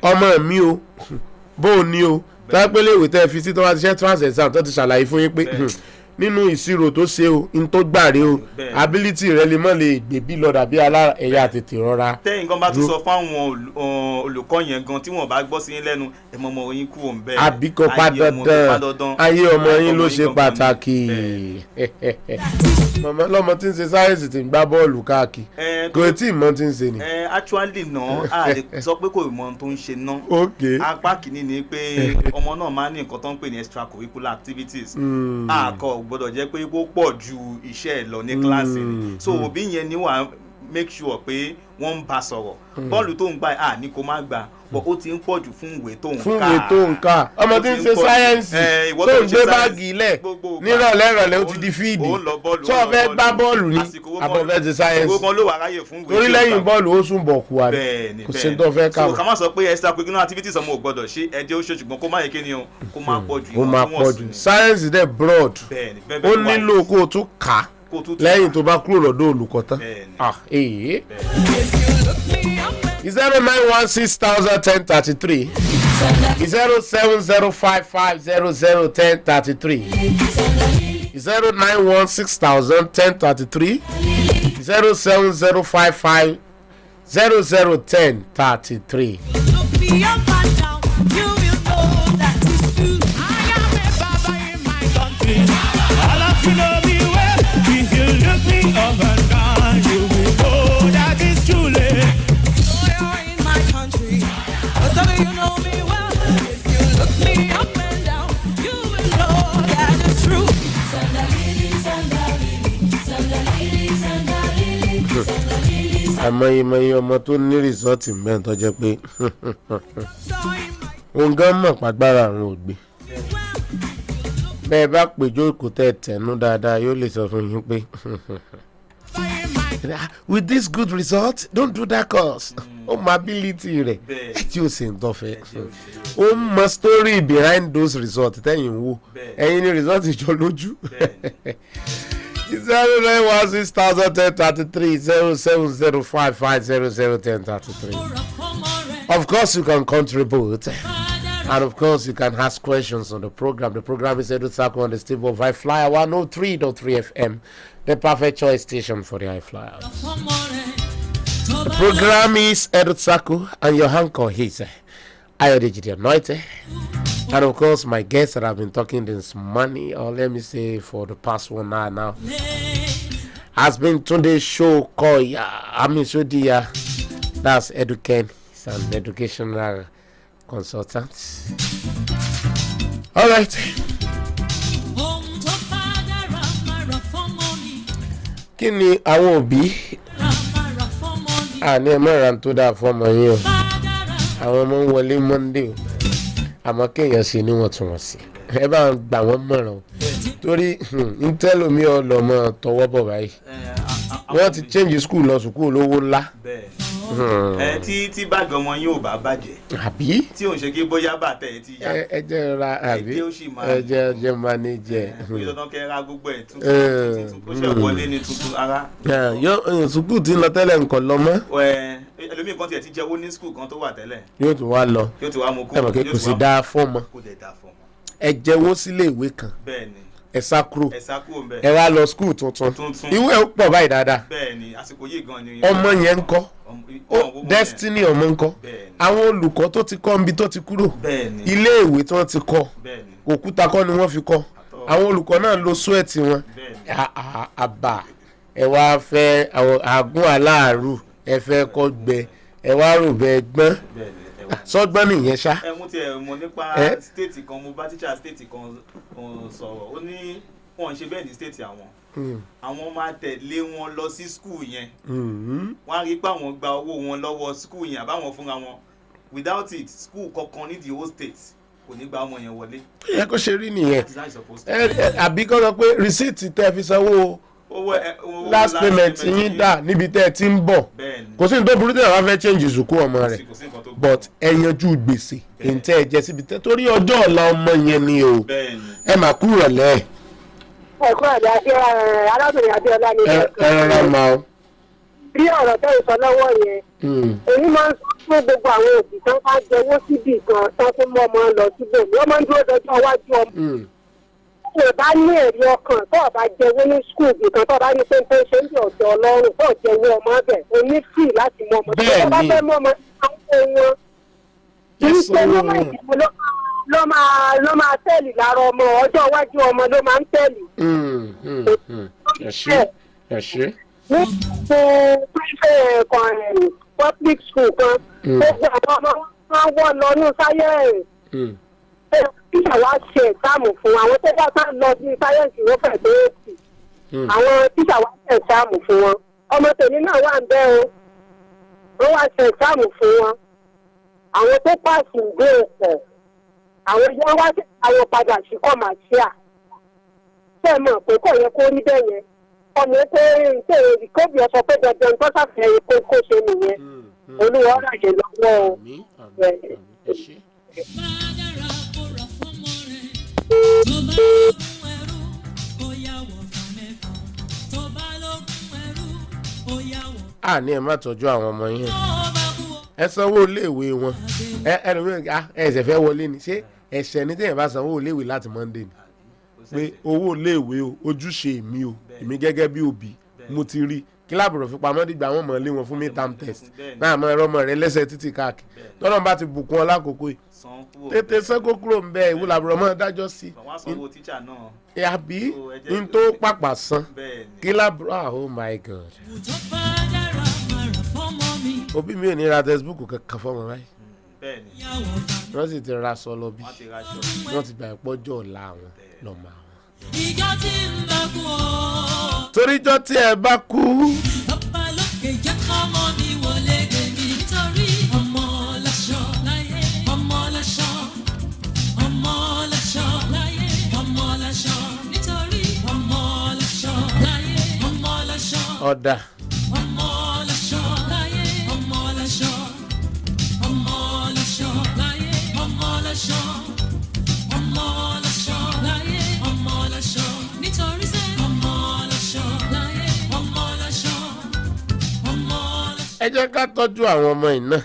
ọmọ mi o bó o ní o tápẹ́lẹ́ ìwé tẹ́ fi sí tó wá ti ṣe trans exam tó ti ṣàlàyé fún yín pé nínú ìṣirò tó ṣe o n tó gbàre o ability rẹ lè mọ lè gbé bí lọ dàbí alára ẹ̀yà tètè rọra. tẹ́yìn gan bá tún sọ fáwọn olùkọ́ yẹn gan tí wọ́n bá gbọ́ sí yín lẹ́nu ẹ̀ mọ ọmọ yín kú òun bẹ́ẹ̀. àbí kò pa dandan ayé ọmọ yín ló ṣe pàtàkì. mọ̀mọ́ lọ́mọ tí ń ṣe sáyẹ́nsì tí ń gbá bọ́ọ̀lù káàkiri kò tí ì mọ̀ tí ń ṣe ni. actually náà a lè sọ pé kò mọ ohun tó ń ṣe ná. apá kìíní ni pé ọmọ náà máa ń ní nǹkan tó ń pè ní extracurricular activities. àkọ́ gbọ́dọ̀ jẹ́ pé ó pọ̀ ju iṣẹ́ ẹ̀ lọ ní kíláàsì ni so òbí yẹn ni wàá make sure pé wọ́n ń bá sọ̀rọ̀ bọ́ọ̀lù tó ń gbà ní kó má gbà but ó ti ń pọ̀ jù fún ìwé tó ń ká ọmọ tí ń ṣe sáyẹ́ǹsì tó ń gbé báàgì ilẹ̀ nírọ̀lẹ́ ó ti di fíìdì tó o fẹ́ gbá bọ́ọ̀lù ní àbọ̀ fẹ́ ṣe sáyẹ́ǹsì torí lẹ́yìn bọ́ọ̀lù ó sùn bọ̀ kú àbí kò sí tó fẹ́ ká so ká má sọ pé extracurricular activities ọmọ ò gbọ́dọ̀ ṣe ẹ̀jẹ̀ ó ṣe ṣùgbọ́n kó má yẹ kí ni o kó má pọ̀ jù ó má pọ̀ jù sáyẹ́ǹsì dẹ̀ broad ó nílò kó o tún kà á lẹ́yìn tó bá kúrò lọ́dọ̀ olùkọ́ tán. 09160001033 07055001033 09160001033 07055001033. You know me well. If you look me up and down, you will know that it's truly. You're in my country. You know me well. If you look me up and down, you will know that it's true. àmọ́ ọmọ tó ní rìsọ́ọ̀tì mẹ́rin tó jẹ́ pé òun gan mọ̀ pàgbára àwọn ògbé bẹ́ẹ̀ bá péjọ kò tẹ̀ tẹ̀nu dáadáa yóò lè sọ fún yín pé with this good result don't do that course ó mọ ability rẹ̀ ẹ̀ tí ó sì ń tọ́fẹ́ ó mọ story behind those results tẹ̀yìn wò ẹ̀yin ni result ìjọ lójú 09160001033 07055001033. Of course you can contribute. And of course, you can ask questions on the program. The program is Edu-Circle on the stable of I-FLIER 103.3 FM, the perfect choice station for the I-FLIER. The program is Edu-Circle, and your anchor is Ayodeji The Anointed. And of course, my guests that I've been talking this morning, or let me say for the past 1 hour now, has been today's show called Shodia. That's Edu-Ken. It's an educational consultant. All right. Kí ni àwọn òbí àní ẹ̀mọ́ra tó dáa fọ́mọ yín o àwọn ọmọ ń wọlé Monday o àmọ́ kéèyàn ṣe níwọ̀ntúnwọ̀nsì ẹ bá ń gbà wọ́n mọ̀ràn o torí ń tẹ́lómi ọlọ́mọ tọwọ́ bọ̀ báyìí wọ́n ti change school lọ sùkúù lówó ńlá. tí báàgì ọmọ yín ò bá bàjẹ́ àbí tí òun ṣe kí bóyá bàtẹ ẹ ti yá ẹ jẹ́ ra àbí ẹ jẹ́ manager ìyẹn dandan kẹ́ ra gbogbo ẹ̀ tuntun kó ṣe wọlé ní tuntun ara. sùkúù tí ń lọ tẹ́lẹ̀ nǹkan lọ mọ́. ẹlòmíì kan tiẹ̀ ti jẹ́wọ́ ní skul kan tó wà tẹ́lẹ̀. yóò tún wá lọ yóò tún wá mú kú ẹ mọ̀ kí kò sí dáa fọ́ọ̀mù ẹ jẹ́wọ́ sílé ìwé kan. bẹ́ẹ̀ni ẹ sá kúrò ńbẹ ẹ wá lọ skul tuntun ìwé ẹ pọ̀ báyìí dáadáa. bẹ́ẹ̀ni àsìkò yìí gan ni. ọmọ yẹn ń kọ́ destiny ọmọ ń kọ́ àwọn olùkọ́ tó ti kọ́ níbi tó ti kúrò ilé ìwé tí wọ́n ti kọ́ òkúta kọ́ ni wọ́n fi kọ́ àwọn olùkọ́ náà lo sweat wọn àbá ẹ wá fẹ́ àgún aláàrù ẹ fẹ́ kọ́ gbẹ ẹ wá rò bẹ́ẹ̀ gbọ́n sọgbọ́n nìyẹn ṣá. mo ti mọ̀ nípa state kan mo bá teacher state kan sọ̀rọ̀ ó ní wọ́n ṣe bẹ́ẹ̀ ní state àwọn máa tẹ̀lé wọn lọ sí school yẹn wọ́n á rí pé àwọn gba owó wọn lọ́wọ́ school yẹn àbáwọn fúnra wọn without it school kankan ní the whole state kò ní gba ọmọ yẹn wọlé. ẹ kó ṣe rí nìyẹn àbí kọ́ sọ pé receipt tẹ́ fi sanwó last payment yín dà níbi tẹ́ ẹ ti ń bọ̀ kò sí ní tó burú tí àwọn fẹ́ change ìsùnkú ọmọ rẹ̀ but ẹ yanjú gbèsè ǹtẹ́ ẹ jẹ́ síbi tẹ́ torí ọjọ́ ọ̀la ọmọ yẹn ni o ẹ mà kú rọ̀lẹ́. ẹ̀kọ́ àti arábìnrin Adéọlá ni ẹ̀rọ máa o. bí ọ̀rọ̀ tẹ́ ìsọ lọ́wọ́ yẹn èyí máa ń sọ fún gbogbo àwọn òbí tó bá jẹwọ́ síbì kan tó fún mọ́ ọmọ lọ síbò ní ọmọ ń dúró dọjọ́ iwájú ọmọ. tó o bá ní ẹ̀rí ọkàn tó o bá jẹwọ́ ní skul bì kan tó o bá ní pé tó ṣe ń bí ọ̀dọ̀ ọlọ́run tó o jẹwọ́ ọmọ bẹ̀ o ní fì láti mọ ọmọ tó o bá fẹ́ mọ ọmọ tó o wọn. kì í ṣe ló máa tẹ̀lé lára ọmọ ọjọ́ iwájú ọmọ ló máa ń tẹ̀lé. ẹ ṣe. ní private public school kan gbogbo àwọn ọmọ wọn wọ́n lọ ní sáyẹ́ǹsì. tíṣà wá ṣe ẹ̀sáàmù fún àwọn tó bá sá lọ sí sáyẹ́ǹsì wọ́n fẹ̀ dé èsì. àwọn tíṣà wá ṣe ẹ̀sáàmù fún wọn. ọmọ tèmi náà wà ń bẹ́ o wọ́n wá ṣe ẹ̀sáàmù fún wọn. àwọn tó pàṣẹ ìwé ọ̀pọ̀ àwọn yẹn wá sí àwọn padà sí kọ́màṣíà. bẹ́ẹ̀ mọ̀ pé kò yẹ kó rí bẹ́ẹ̀ yẹn. ọmọ pé ṣé ìkóbi ọ̀sọ̀ pé dandan tó ṣàfihàn kó ṣe nìyẹn. olúwa ọ̀rọ̀ àjẹ lọ́wọ́ o. ní ẹ má tọ́jú àwọn ọmọ yín ẹ sanwó iléèwé wọn ẹlòmíràn ẹsẹ̀ fẹ́ wọlé ni ṣé ẹ̀ṣẹ̀ ní téèyàn bá sanwó iléèwé láti Monday ni pé owó iléèwé o ojúṣe mi o èmi gẹ́gẹ́ bí òbí mo ti rí kíláàbùrọ̀ fi pamọ́ dìgbà wọn mọ̀ lé wọn fún midterm test náà mọ ẹ̀rọ ọmọ rẹ lẹ́sẹ̀ títì káàkiri tọ́nà bá ti bùkún ọ lákòókò yìí tètè sanko kúrò ń bẹ ìwúlò àbúrò mọ́ dájọ́ sí i àbí n tó pàpà san kíláàbùrọ̀ oh my God òbí mi ò ní ra textbook kankan fọmọ báyìí wọ́n sì ti ra aṣọ lọ bí wọ́n ti gbà ìpọ́jọ́ ọ̀la àwọn lọ́mọ àwọn. ìjọ tí ń bá kú o. toríjọ́ tí ẹ bá kú. ọba lókè jẹ́ kọ́mọ mi wọlé dèmi nítorí ọmọ láṣọ láyé ọmọ láṣọ ọmọ láṣọ láyé ọmọ láṣọ nítorí ọmọ láṣọ láyé ọmọ láṣọ. ọ̀dà. ọmọ láṣọ láyé ọmọ láṣọ ọmọ láṣọ láyé ọmọ láṣọ ọmọ láṣọ láyé ọmọ láṣọ nítorí sẹ́ ọmọ láṣọ láyé ọmọ láṣọ ọmọ láṣọ. ẹ jẹ́ ká tọ́jú àwọn ọmọ yìí náà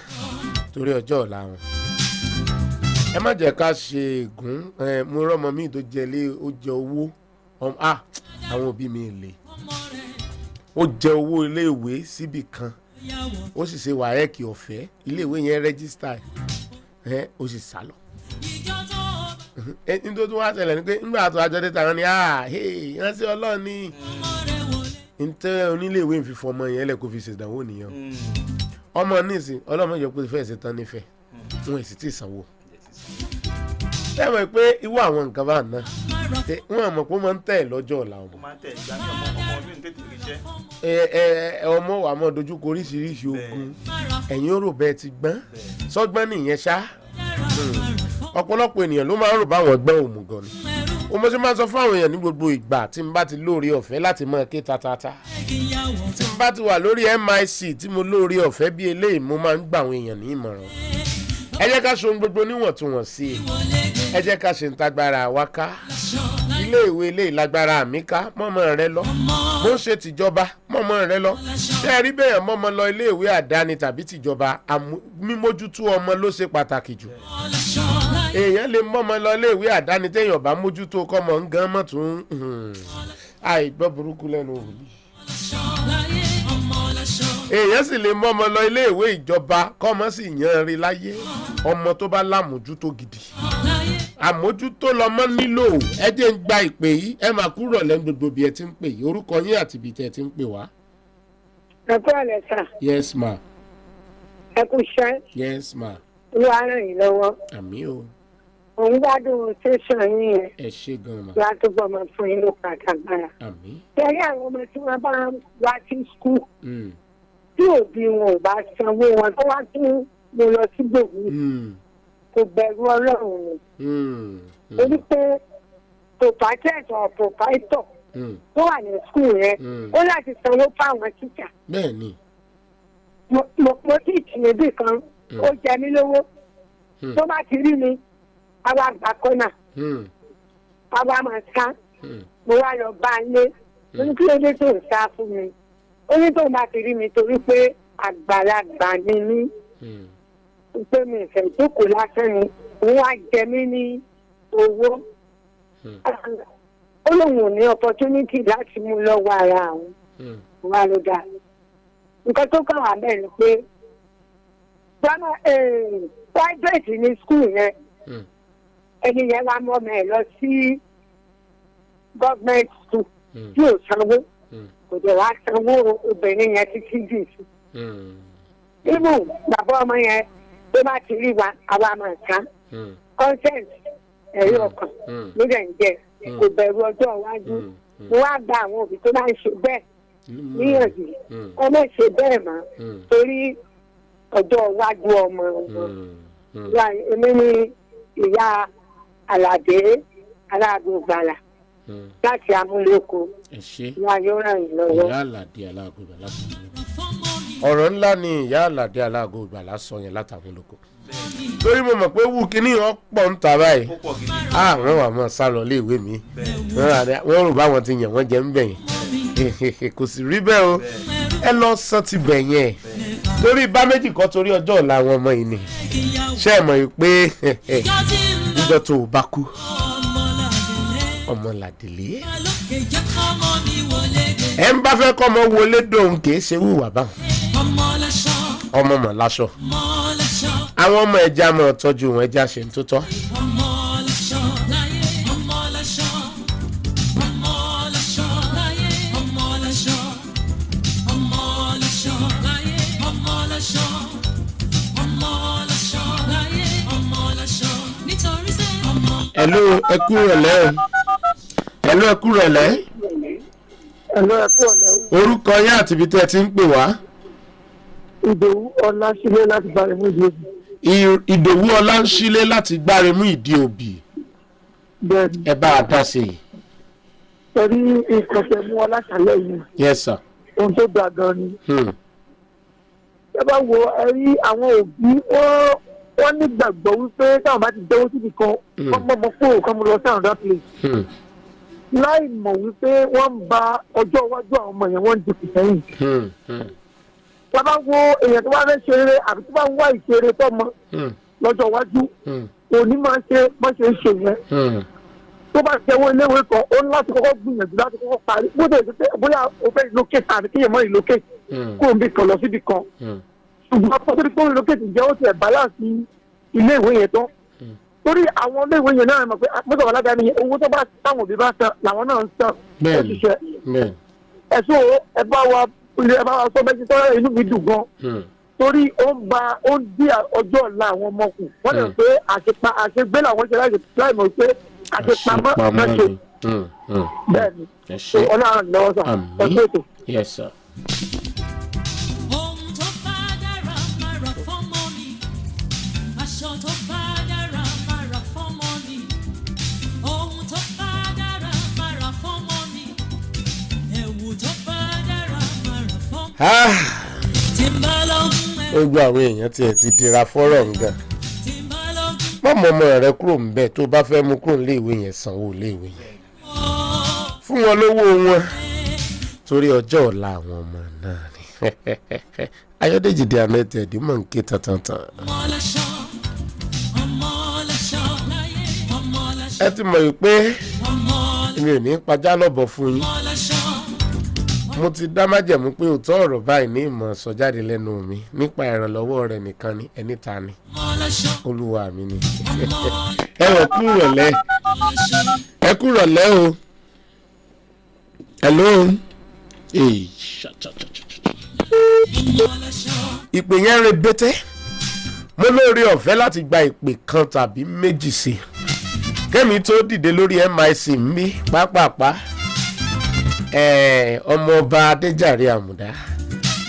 torí ọjọ́ ọ̀la wọn ẹ má jẹ́ ká ṣe ègún mo rọ́mọ míì tó jẹlé ó jẹ owó àwọn òbí mi lè ó jẹ owó iléèwé síbì kan ó sì ṣe wàhẹ́ẹ̀kì ọ̀fẹ́ iléèwé yẹn rẹ́gísítà ó sì sá lọ. nítorí wọ́n á ṣẹlẹ̀ ní pé nígbà tó àjọ dé tàwọn ni ìrántí Ọlọ́run ní ntẹ́ oníléèwé ń fi fọmọ yẹn lẹ̀ kó fi ṣèdánwò nìyẹn ọmọ nísìn Ọlọ́run yọ pé fẹ́ẹ̀ ṣe tán nífẹ̀ẹ́ wọn èsì tí ì sanwó. ẹ mọ̀ pé irú àwọn nǹkan bá náà wọn mọ̀ pé ó máa ń tẹ̀ lọ́jọ́ ọ̀la ọmọ. ọmọ wa mọ̀ dojúkọ oríṣiríṣi ogun ẹ̀yin ó rò bẹ́ẹ̀ ti gbọ́n sọ́gbọ́n nìyẹn ṣá ọ̀pọ̀lọpọ̀ ènìyàn ló máa ń rò báwọn gbọ́n òmùgọ̀ ni o mo ṣe máa ń sọ fún àwọn èèyàn ní gbogbo ìgbà tí n bá ti lóore ọ̀fẹ́ láti mọ ké tatata tí n bá ti wà lórí MIC tí mo lóore ọ̀fẹ́ bí eléyìí mo máa ń gbà àwọn èèyàn ní ìmọ̀ràn ẹ jẹ́ ká ṣe ohun gbogbo níwọ̀ntúnwọ̀nsí ẹ jẹ́ ká ṣe ń tagbára wa ká ilé ìwé ilé ìlágbára mi ká mọ́mọ́ rẹ lọ mo ń ṣe tìjọba mọ́mọ́ rẹ lọ ṣé ẹ rí bẹ́ẹ̀ mọ́mọ́ lọ ilé ìwé àdáni tàbí tìjọba mímójútó ọmọ ló ṣe pàtàkì jù èèyàn lè mọ́mọ́ lọ ilé ìwé àdáni téèyàn bá mójútó kọ́mọ ń gan mọ́ tún àìgbọ́ burúkú lẹ́nu òní èèyàn sì lè mọ́mọ́ lọ ilé ìwé ìjọba kọ́mọ sì yan rí láyé ọmọ tó bá lámójútó gidi àmójútó lọmọ nílò ẹ jẹ́ ń gba ìpè yìí ẹ máa kúrò lẹ́nu gbogbo bí ẹ ti ń pè yìí orúkọ yín àti ibi tẹ́ ẹ ti ń pè wá. ẹ kú ọ̀lẹ́ sà. yes ma. ẹ kú iṣẹ́. yes ma. olúwa ràn yín lọ́wọ́. àmín o. òun gbádùn tẹsán yín yẹn ẹ ṣé gan ma láti gbọmọ fún yín lópa àtàgbára. àmín tẹ̀lé àwọn ọmọ tí wọ́n bá wá sí skul mm tí òbí wọn ò bá sanwó wọn tó wá tún mo lọ sí gbòògùn kò bẹ̀rù ọlọ́run ni. torí pé proprietor proprietor tó wà ní skul yẹn ó láti sanwó fáwọn tíṣà. bẹ́ẹ̀ni mo tíìtì níbì kan ó jẹ mí lówó tó bá ti rí mi àwa àgbà kọ́nà àwa máa sá mo wá lọ bá a lé mo ní kí ló dé tó ń sá fún mi ó ní tó bá ti rí mi torí pé àgbàlagbà ni mí pé mi ìfẹ́ jókòó lásán ni òun á jẹ mí ní owó ó lóun ò ní opportunity láti mú lọ́wọ́ ara àwọn wà ló dáa nǹkan tó kàn wá bẹ́ẹ̀ ni pé private ní school yẹn ẹni yẹn wá mọ́ ọmọ ẹ̀ lọ sí government school tí ò sanwó kò dẹ̀ wá sanwó obìnrin yẹn títí dì sí. ibù bàbá ọmọ yẹn tó bá ti rí wa àwa máa ká consent ẹ̀rí ọkàn ló dẹ̀ ń jẹ kò bẹ̀rù ọjọ́ iwájú mo wá gba àwọn òbí tó bá ń ṣe bẹ́ẹ̀ níyànjú ọmọ ṣe bẹ́ẹ̀ mọ́ torí ọjọ́ iwájú ọmọ wọn èmi ni ìyá Àlàdé Aláàgbògbàlà láti Amúlòkó ìyá yóò ràn yín lọ́wọ́. ìyá Àlàdé Aláàgbògbàlà sọ ọ̀rọ̀ ńlá ni ìyá Àlàdé Aláàgbògbàlà sọ yẹn látàmúlòkó torí mo mọ̀ pé wù kíní wọn pọ̀ ń ta báyìí wọ́n wà mọ́ sá lọ ilé ìwé mi wọ́n rò báwọn ti yàn wọ́n jẹ́ ń bẹ̀yìn kò sì rí bẹ́ẹ̀ o ẹ lọ sọ ti bẹ̀yẹn torí bá méjì kan torí ọjọ́ ọ̀la àwọn ọmọ yìí ni ṣé ẹ mọ̀ yìí pé níjọ́ tó o bá kú ọmọ làdìlé ẹ ń bá fẹ́ kọ́ ọmọ wọlé dòun kì í ṣe wùwà báwọn ọmọ mọ̀ láṣọ àwọn ọmọ ẹja mọ̀ tọ́jú wọn ẹja ṣe ń tó tọ́. Hello, ẹ kú rọ̀lẹ́ o. Hello, ẹ kú rọ̀lẹ́. Hello, ẹ kú rọ̀lẹ́ o. Orúkọ yín àti ibi tí ẹ ti ń pè wá. Ìdòwú Ọláṣílé láti Gbáremú Ìdí Òbí. Ìdòwú Ọláṣílé láti Gbáremú Ìdí Òbí. Bẹ́ẹ̀ni. Ẹ bá a dá sí i. Torí ìkọ̀sẹ̀ mú ọláṣálẹ̀ yìí. Yes sir. Ohun tó gbà gan ni. Ẹ bá wo ẹ̀rí àwọn òbí wọ́n nígbàgbọ́ wípé táwọn bá ti dẹ́wọ́ síbi kan wọ́n mọ̀ kúrò kán mú lọ sí another place. Láì mọ̀ wípé wọ́n ń ba ọjọ́ iwájú àwọn ọmọ yẹn wọ́n ń dìkù sẹ́yìn. Tá bá wo èèyàn tó bá fẹ́ ṣeré àbí tó bá ń wá ìṣeré tọ́mọ lọ́jọ́ iwájú òní máa ṣe bọ́ ṣe ń ṣe yẹn. Tó bá jẹ́wọ́ iléèwé kan ó ní láti kọ́kọ́ gbìyànjú láti kọ́kọ́ parí bóyá o fẹ́ relocate àbí kéèyàn mọ́ relocate kó o bí kan lọ síbi kan. Ṣùgbọ́n pọ́sibí tó ń relocate jẹ́ ó ti ẹ̀ balance iléèwé yẹn tán. Torí àwọn iléèwé yẹn náà mọ̀ pé mọ́tò wà ládàá nìyẹn owó tó bá táwọn òbí bá san làwọn náà ń san òṣìṣẹ́. Ẹ̀sùn ẹ bá wa sọ méjì tọ́lá inú mi dùn gan. Torí ó ń dí ọjọ́ ọ̀la àwọn ọmọ kù. Wọ́n lè pé àṣegbé làwọn ṣe láì mọ̀ pé àṣepamọ́ náà ṣe. Bẹ́ẹ̀ni Ọlọ́run lọ́wọ́ sọ ẹ pé ètò. Yes sir. Gbogbo àwọn èèyàn tiẹ̀ ti dira fọ́rọ̀ nǹkan mọ́mọ́ ọmọ rẹ kúrò ń bẹ̀ tó bá fẹ́ mú kúrò níléèwé yẹn sanwó iléèwé yẹn fún wọn lówó wọn torí ọjọ́ ọ̀la àwọn ọmọ náà ni Ayodeji The Anointed mọ̀ ń ké tantan. ẹ ti mọ̀ pé mi ò ní pajá lọ́bọ̀ fún yín mo ti dá májẹ̀mú pé òótọ́ ọ̀rọ̀ báyìí ní ìmọ̀ sọ jáde lẹ́nu mi nípa ìrànlọ́wọ́ rẹ̀ nìkan ni ẹni ta ni olúwa mi ni ẹ wọ̀ kú rọ̀lẹ́ ẹ kú rọ̀lẹ́ o hello ìpè yẹn rebete mo lóore ọ̀fẹ́ láti gba ìpè kan tàbí méjì sí i. kẹ́mi tó dìde lórí MIC mi pápápá ọmọ ọba Adéjàre Àmùdá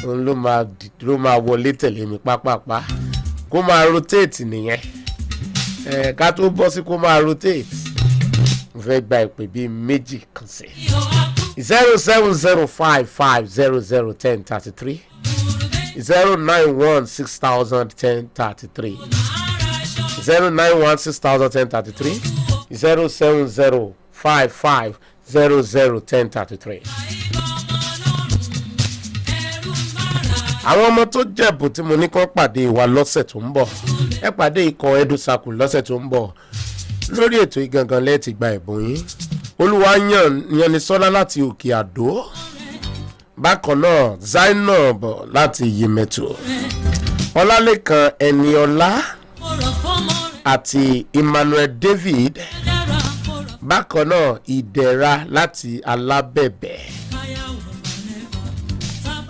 òun ló máa wọlé tẹ̀lé mi pápápá kó máa rotate nìyẹn ká tó bọ́ sí kó máa rotate mo fẹ́ gba ìpè bíi méjì kan sí 07055001033 091601033 091601033 07055001033. àwọn ọmọ tó jẹ̀bù tí mo ní kàn pàdé wa lọ́sẹ̀ tó ń bọ̀ ẹ pàdé ikọ̀ Edu-Circle lọ́sẹ̀ tó ń bọ̀ lórí ètò ìgangan lẹ́ẹ̀tì gba ẹ̀bùn yín Olúwayannisọ́lá láti Òkè Àdó bákan náà Zainab láti Yemẹtu Ọlálékan Ẹniọlá àti Emmanuel David bákan náà Ìdẹ̀ra láti Alábẹ̀bẹ̀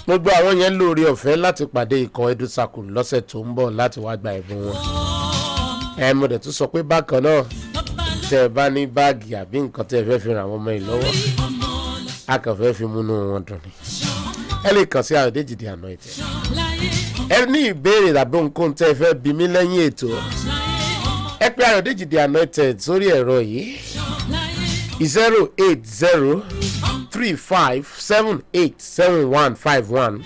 gbogbo àwọn yẹn lórí ọ̀fẹ́ láti pàdé ikọ̀ Edu-Circle lọ́sẹ̀ tó ń bọ̀ láti wá gba ẹ̀bùn wọn mo dẹ̀ tún sọ pé bákan náà tẹ́ ẹ bá ní báàgì àbí nǹkan tẹ́ ẹ fẹ́ fi ràn àwọn ọmọ yìí lọ́wọ́ a kàn fẹ́ fi múnú wọn dùn ni ẹ lè kàn sí Ayodeji The Anointed ẹ ní ìbéèrè tàbí ohunkóhun tẹ́ ẹ fẹ́ bi mí lẹ́yìn ètò ẹ pè Ayodeji The Anointed sórí ẹ̀rọ yìí 08035787151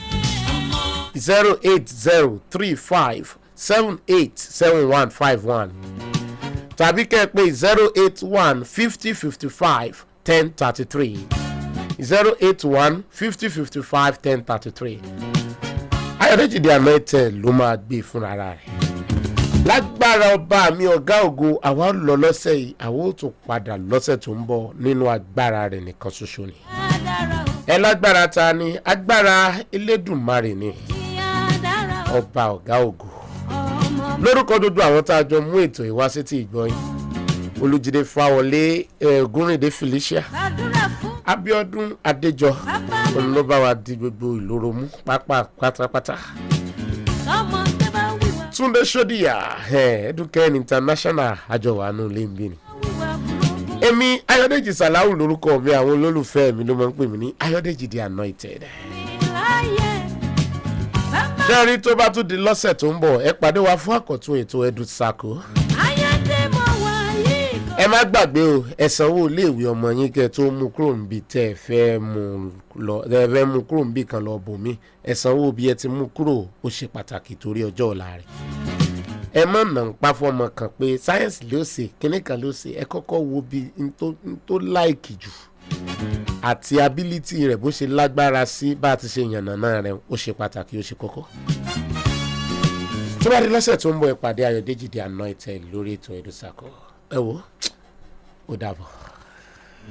08035787151 tàbí kẹ́ ẹ pè 08150551033 08150551033 Ayodeji The Anointed ló máa gbé fúnra rẹ̀ lágbára ọba mi ọ̀gá ògo àwa lọ lọ́sẹ̀ yìí àwa ó tún padà lọ́sẹ̀ tó ń bọ̀ nínú agbára rẹ̀ nìkan ṣoṣo ni ẹ lágbára ta ni agbára Elédùmarè ni ọba ọ̀gá ògo lórúkọ gbogbo àwọn tá a jọ mú ètò ìwá sí ti ìgbọ́yìn Olújídé Fáwọlé Ògúnrìndé Felicia Abíọ́dún Adéjọ òun ló bá wa di gbogbo ìloro mú pátápátá Túndé Ṣódìyà Eduken International àjọwànú lẹ́ńbí ni èmi Ayodeji Sàláwù lórúkọ mi àwọn olólùfẹ́ mi ló máa ń pè mí ní Ayodeji The Anointed jẹ́rí tó bá tún di lọ́sẹ̀ tó ń bọ̀ ẹ pàdé wa fún àkọ́tún ètò Edu-Circle ẹ má gbàgbé o ẹ sanwó iléèwé ọmọ yín kẹ́ tó mú kúrò níbi tẹ́ ẹ fẹ́ mú kúrò níbi kan lọ bòmí ẹ sanwó bí ẹ ti mú kúrò ó ṣe pàtàkì torí ọjọ́ ọ̀la rẹ̀ ẹ má nà ń pa fọmọ kan pé sáyẹ́nsì ló ṣe kíní kan ló ṣe ẹ kọ́kọ́ wo bí n tó láìkì jù àti ability rẹ̀ bó ṣe lágbára sí bá a ti ṣe yànnàná rẹ̀ ó ṣe pàtàkì ó ṣe kọ́kọ́ tó bá di lọ́sẹ̀ tó ń bọ̀ ẹ pàdé Ayodeji The Anointed lórí ètò Edu-Circle ẹ wò ó dàbọ̀.